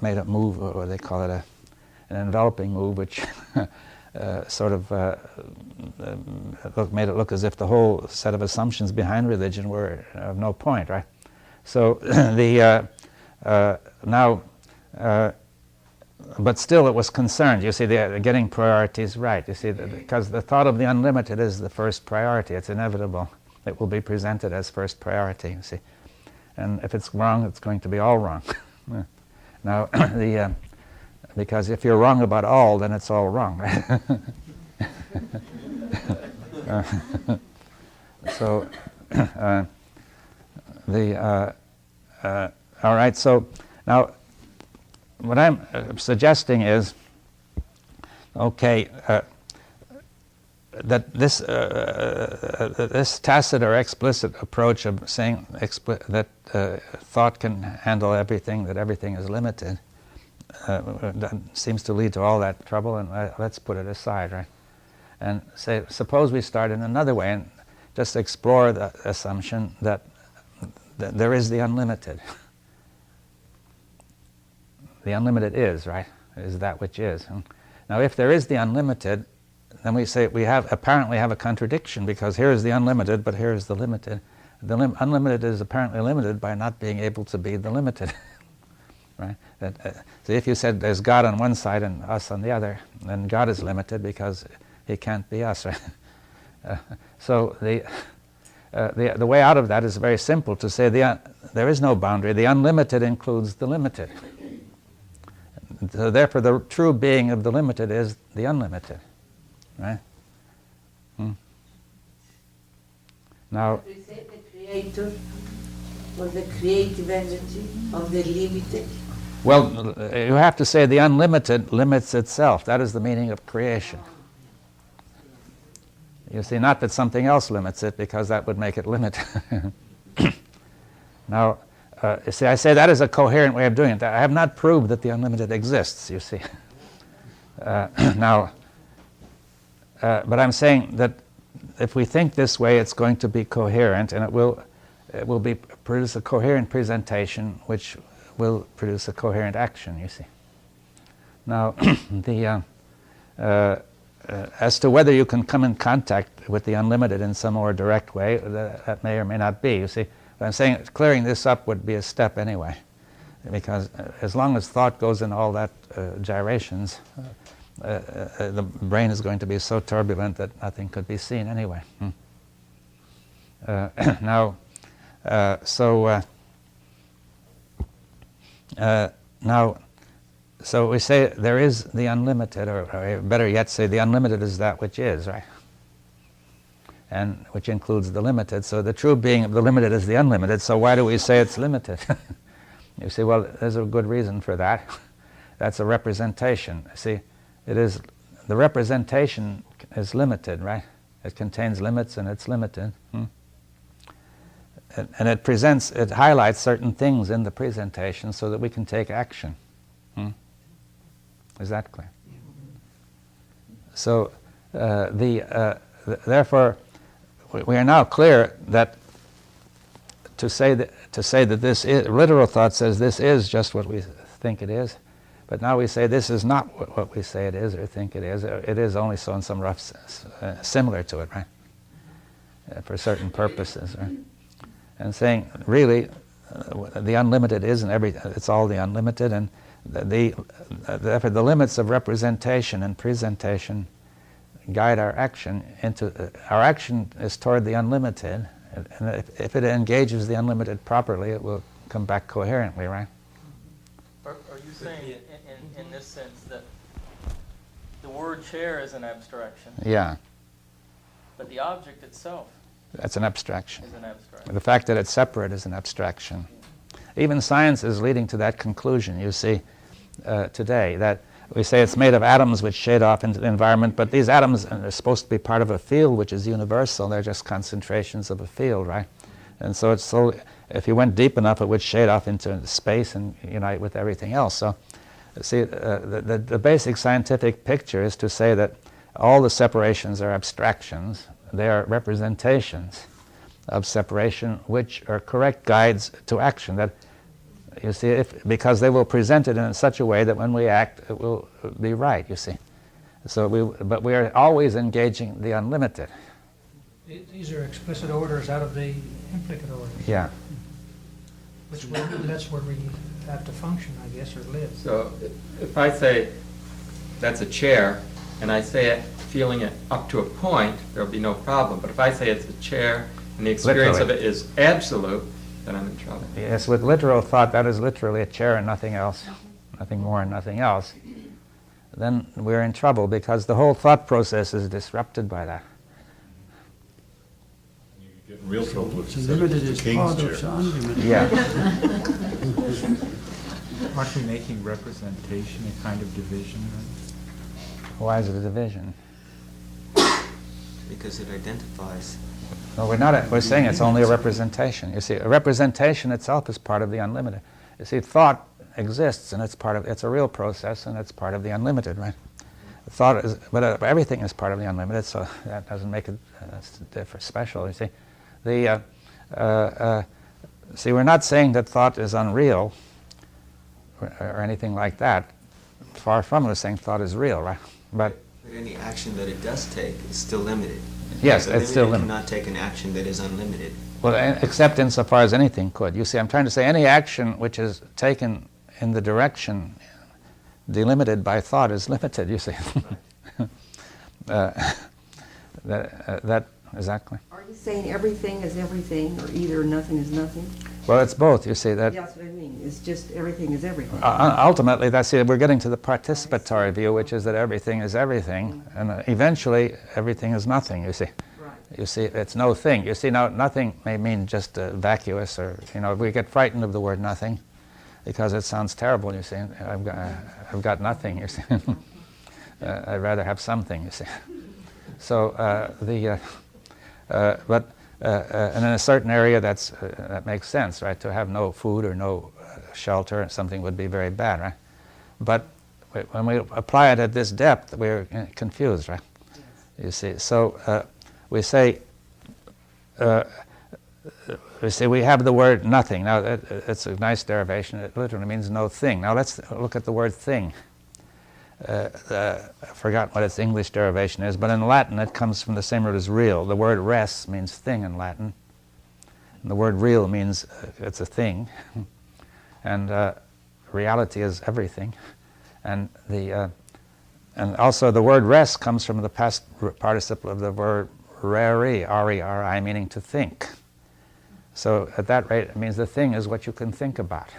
made a move, or they call it an enveloping move, which sort of made it look as if the whole set of assumptions behind religion were of no point, right? So but still it was concerned. You see, they're getting priorities right. You see, because the thought of the unlimited is the first priority. It's inevitable. It will be presented as first priority, you see. And if it's wrong, it's going to be all wrong. Now, because if you're wrong about all, then it's all wrong, right? So, all right, so now what I'm suggesting is, okay, that this tacit or explicit approach of saying that thought can handle everything, that everything is limited, seems to lead to all that trouble, and let's put it aside, right? And say, suppose we start in another way and just explore the assumption that there is the unlimited. The unlimited is, right? Is that which is. Now, if there is the unlimited, then we say we apparently have a contradiction, because here is the unlimited, but here is the limited. The unlimited is apparently limited by not being able to be the limited. Right? So if you said there's God on one side and us on the other, then God is limited because he can't be us. Right? So the way out of that is very simple, to say there is no boundary. The unlimited includes the limited. So therefore, the true being of the limited is the unlimited. Right? Now, We say the creator or the creative energy of the limited. well, you have to say the unlimited limits itself. That is the meaning of creation. You see, not that something else limits it, because that would make it limited. Now, you see, I say that is a coherent way of doing it. I have not proved that the unlimited exists, you see. Now, but I'm saying that if we think this way, it's going to be coherent, and it will produce a coherent presentation, which will produce a coherent action, you see. Now, as to whether you can come in contact with the unlimited in some more direct way, that may or may not be, you see. But I'm saying clearing this up would be a step anyway, because as long as thought goes in all that gyrations, the brain is going to be so turbulent that nothing could be seen anyway. Now, so we say there is the unlimited, or better yet say the unlimited is that which is, right? And which includes the limited. So the true being of the limited is the unlimited, so why do we say it's limited? You see, well, there's a good reason for that. That's a representation. See, it is, the representation is limited, right? It contains limits and it's limited. And it highlights certain things in the presentation so that we can take action. Is that clear? So, therefore, we are now clear that to say that this is, literal thought says this is just what we think it is, but now we say this is not what we say it is or think it is. It is only so in some rough sense, similar to it, right? For certain purposes, right? And saying really, the unlimited isn't it's all the unlimited, and therefore the limits of representation and presentation guide our action our action is toward the unlimited, and if it engages the unlimited properly, it will come back coherently, right? Are you saying in this sense that the word chair is an abstraction? Yeah. But the object itself, that's an abstraction. is an abstraction. The fact that it's separate is an abstraction. Even science is leading to that conclusion, you see, today, that we say it's made of atoms which shade off into the environment, but these atoms are supposed to be part of a field which is universal. They're just concentrations of a field, right? And so if you went deep enough, it would shade off into space and unite with everything else. So, see, the basic scientific picture is to say that all the separations are abstractions. They are representations of separation, which are correct guides to action. That, you see, because they will present it in such a way that when we act, it will be right, you see. So but we are always engaging the unlimited. These are explicit orders out of the implicit orders. Yeah. That's where we have to function, I guess, or live. So if I say that's a chair, and I say it feeling it up to a point, there'll be no problem. But if I say it's a chair and the experience Literally. of it is absolute, then I'm in trouble. Yes, with literal thought, that is literally a chair and nothing else, nothing more and nothing else. Then we're in trouble because the whole thought process is disrupted by that. You get in real trouble with So limited is part of the unlimited. Yeah. Aren't we making representation a kind of division? Why is it a division? Because it identifies. No, we're saying it's only a representation. You see, a representation itself is part of the unlimited. You see, thought exists, and it's a real process, and it's part of the unlimited, right? Thought is, but everything is part of the unlimited, so that doesn't make it special. You see, see, we're not saying that thought is unreal or anything like that. Far from it, we're saying thought is real, right? But any action that it does take is still limited. yes, The it's still limited. cannot take an action that is unlimited. Well, except insofar as anything could. You see, I'm trying to say any action which is taken in the direction delimited by thought is limited, you see. That exactly. Are you saying everything is everything, or either nothing is nothing? Well, it's both, you see. That That's what I mean. It's just everything is everything. ultimately, that's it. We're getting to the participatory view, which is that everything is everything, and eventually everything is nothing, you see. You see, it's no thing. You see, now nothing may mean just vacuous, or, you know, we get frightened of the word nothing because it sounds terrible, you see. I've got nothing, you see. I'd rather have something, you see. So, but and in a certain area that makes sense, right? To have no food or no shelter, something would be very bad, right? But when we apply it at this depth, we're confused, right? You see, so we say we have the word nothing. Now, it's a nice derivation. It literally means no thing. Now, let's look at the word thing. I forgot what its English derivation is, but in Latin it comes from the same root as real. The word res means thing in Latin. And the word real means it's a thing. And reality is everything. And and also the word res comes from the past participle of the word reri, R-E-R-I, meaning to think. So at that rate, it means the thing is what you can think about,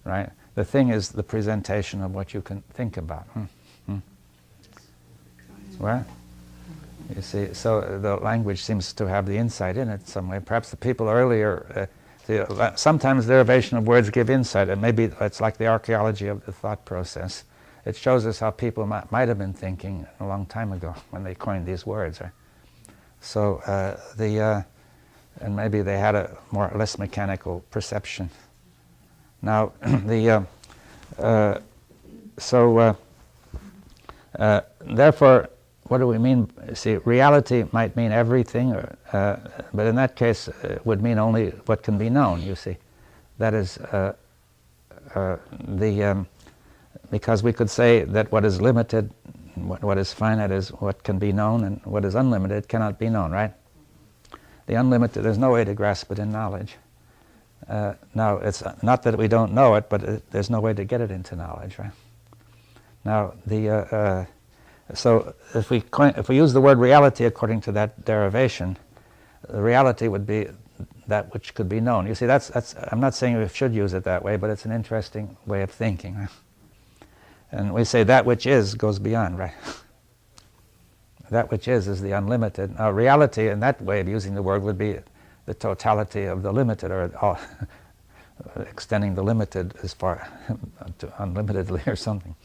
right? The thing is the presentation of what you can think about. Well, you see, so the language seems to have the insight in it some way. Perhaps the people earlier, sometimes derivation of words give insight, and maybe it's like the archaeology of the thought process. It shows us how people might have been thinking a long time ago when they coined these words. Right? So and maybe they had a more or less mechanical perception. Now, therefore, what do we mean? See, reality might mean everything, but in that case, it would mean only what can be known, you see. That is, because we could say that what is limited, what is finite is what can be known, and what is unlimited cannot be known, right? The unlimited, there's no way to grasp it in knowledge. Now, it's not that we don't know it, but there's no way to get it into knowledge, right? Now, so if we use the word reality according to that derivation, the reality would be that which could be known. You see, that's I'm not saying we should use it that way, but it's an interesting way of thinking. Right? And we say that which is goes beyond, right? That which is the unlimited. Now, reality in that way of using the word would be the totality of the limited, or extending the limited as far to unlimitedly or something.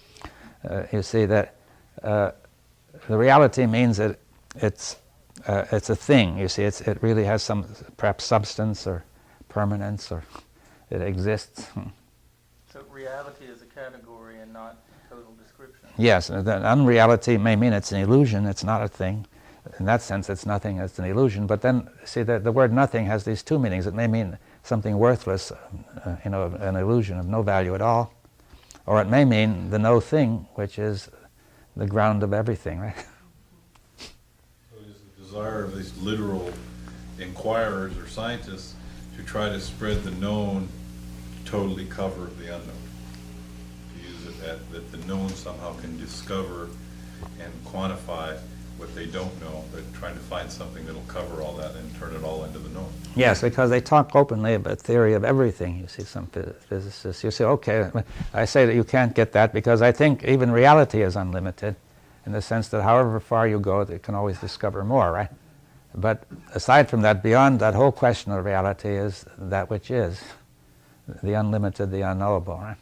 You see that the reality means that it's a thing. You see, it really has some perhaps substance or permanence, or it exists. So reality is a category and not total description. Yes, the unreality may mean it's an illusion. It's not a thing. In that sense, it's nothing, it's an illusion. But then, see, the word nothing has these two meanings. It may mean something worthless, an illusion of no value at all. Or it may mean the no thing, which is the ground of everything, right? So it is the desire of these literal inquirers or scientists to try to spread the known to totally cover the unknown. To use it that the known somehow can discover and quantify what they don't know, but trying to find something that'll cover all that and turn it all into the known. Yes, because they talk openly about theory of everything. You see, some physicists, you say, okay, I say that you can't get that because I think even reality is unlimited in the sense that however far you go, they can always discover more, right? But aside from that, beyond that whole question of reality is that which is, the unlimited, the unknowable, right?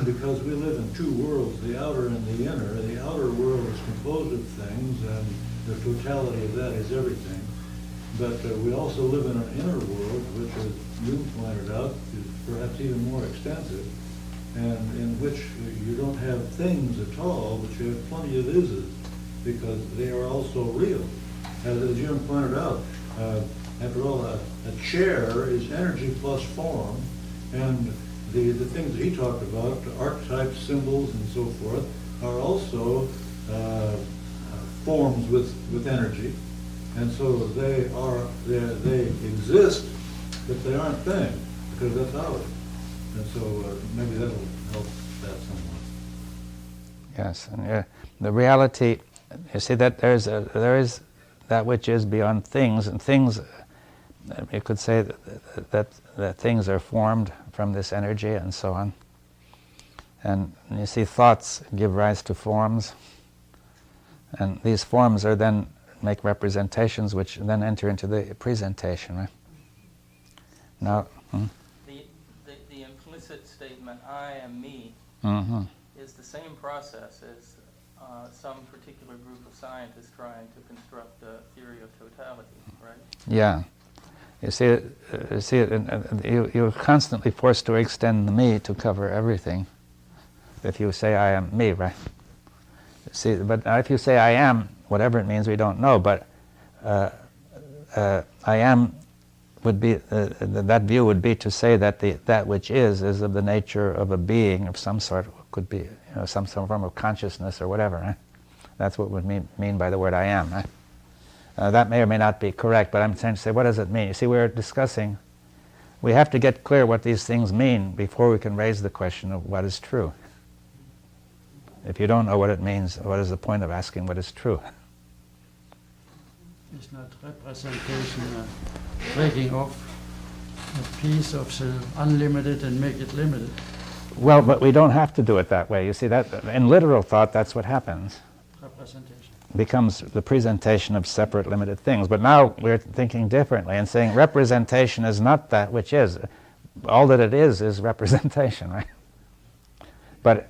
Because we live in two worlds, the outer and the inner. The outer world is composed of things, and the totality of that is everything. But we also live in an inner world, which, as you pointed out, is perhaps even more extensive, and in which you don't have things at all, but you have plenty of ises, because they are also real. As Jim pointed out, after all, a chair is energy plus form, and the things that he talked about, the archetypes, symbols, and so forth, are also forms with energy, and so they exist, but they aren't things, because that's ours. And so maybe that'll help that somewhat. Yes, and the reality, you see that there is that which is beyond things, and things, you could say that things are formed from this energy and so on. And you see thoughts give rise to forms, and these forms are then make representations which then enter into the presentation, right? Now, the implicit statement, I am me, is the same process as some particular group of scientists trying to construct a theory of totality, right? yeah. You see it, you're constantly forced to extend the me to cover everything. If you say I am me, right? See, but if you say I am, whatever it means, we don't know. But I am would be that view would be to say that that which is of the nature of a being of some sort. Could be some form of consciousness or whatever. Right? That's what would mean by the word I am. Right? That may or may not be correct, but I'm trying to say, what does it mean? You see, we're discussing. We have to get clear what these things mean before we can raise the question of what is true. If you don't know what it means, what is the point of asking what is true? It's not representation, breaking off a piece of the unlimited and make it limited. Well, but we don't have to do it that way. You see, that in literal thought, that's what happens. Representation becomes the presentation of separate, limited things. But now we're thinking differently and saying representation is not that which is. All that it is representation, right? But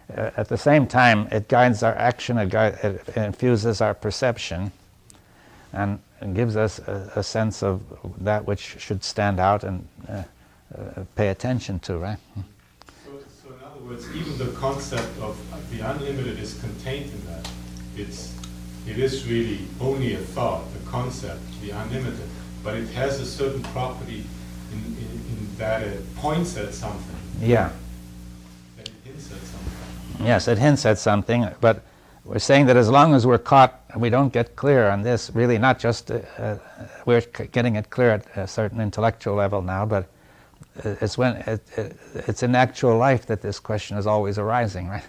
at the same time, it guides our action, it infuses our perception, and gives us a sense of that which should stand out and pay attention to, right? So in other words, even the concept of the unlimited is contained in that. It is really only a thought, the concept, the unlimited, but it has a certain property in that it points at something. Yeah. That it hints at something. Yes, it hints at something, but we're saying that as long as we're caught and we don't get clear on this, really not just, we're getting it clear at a certain intellectual level now, but it's when it's in actual life that this question is always arising, right?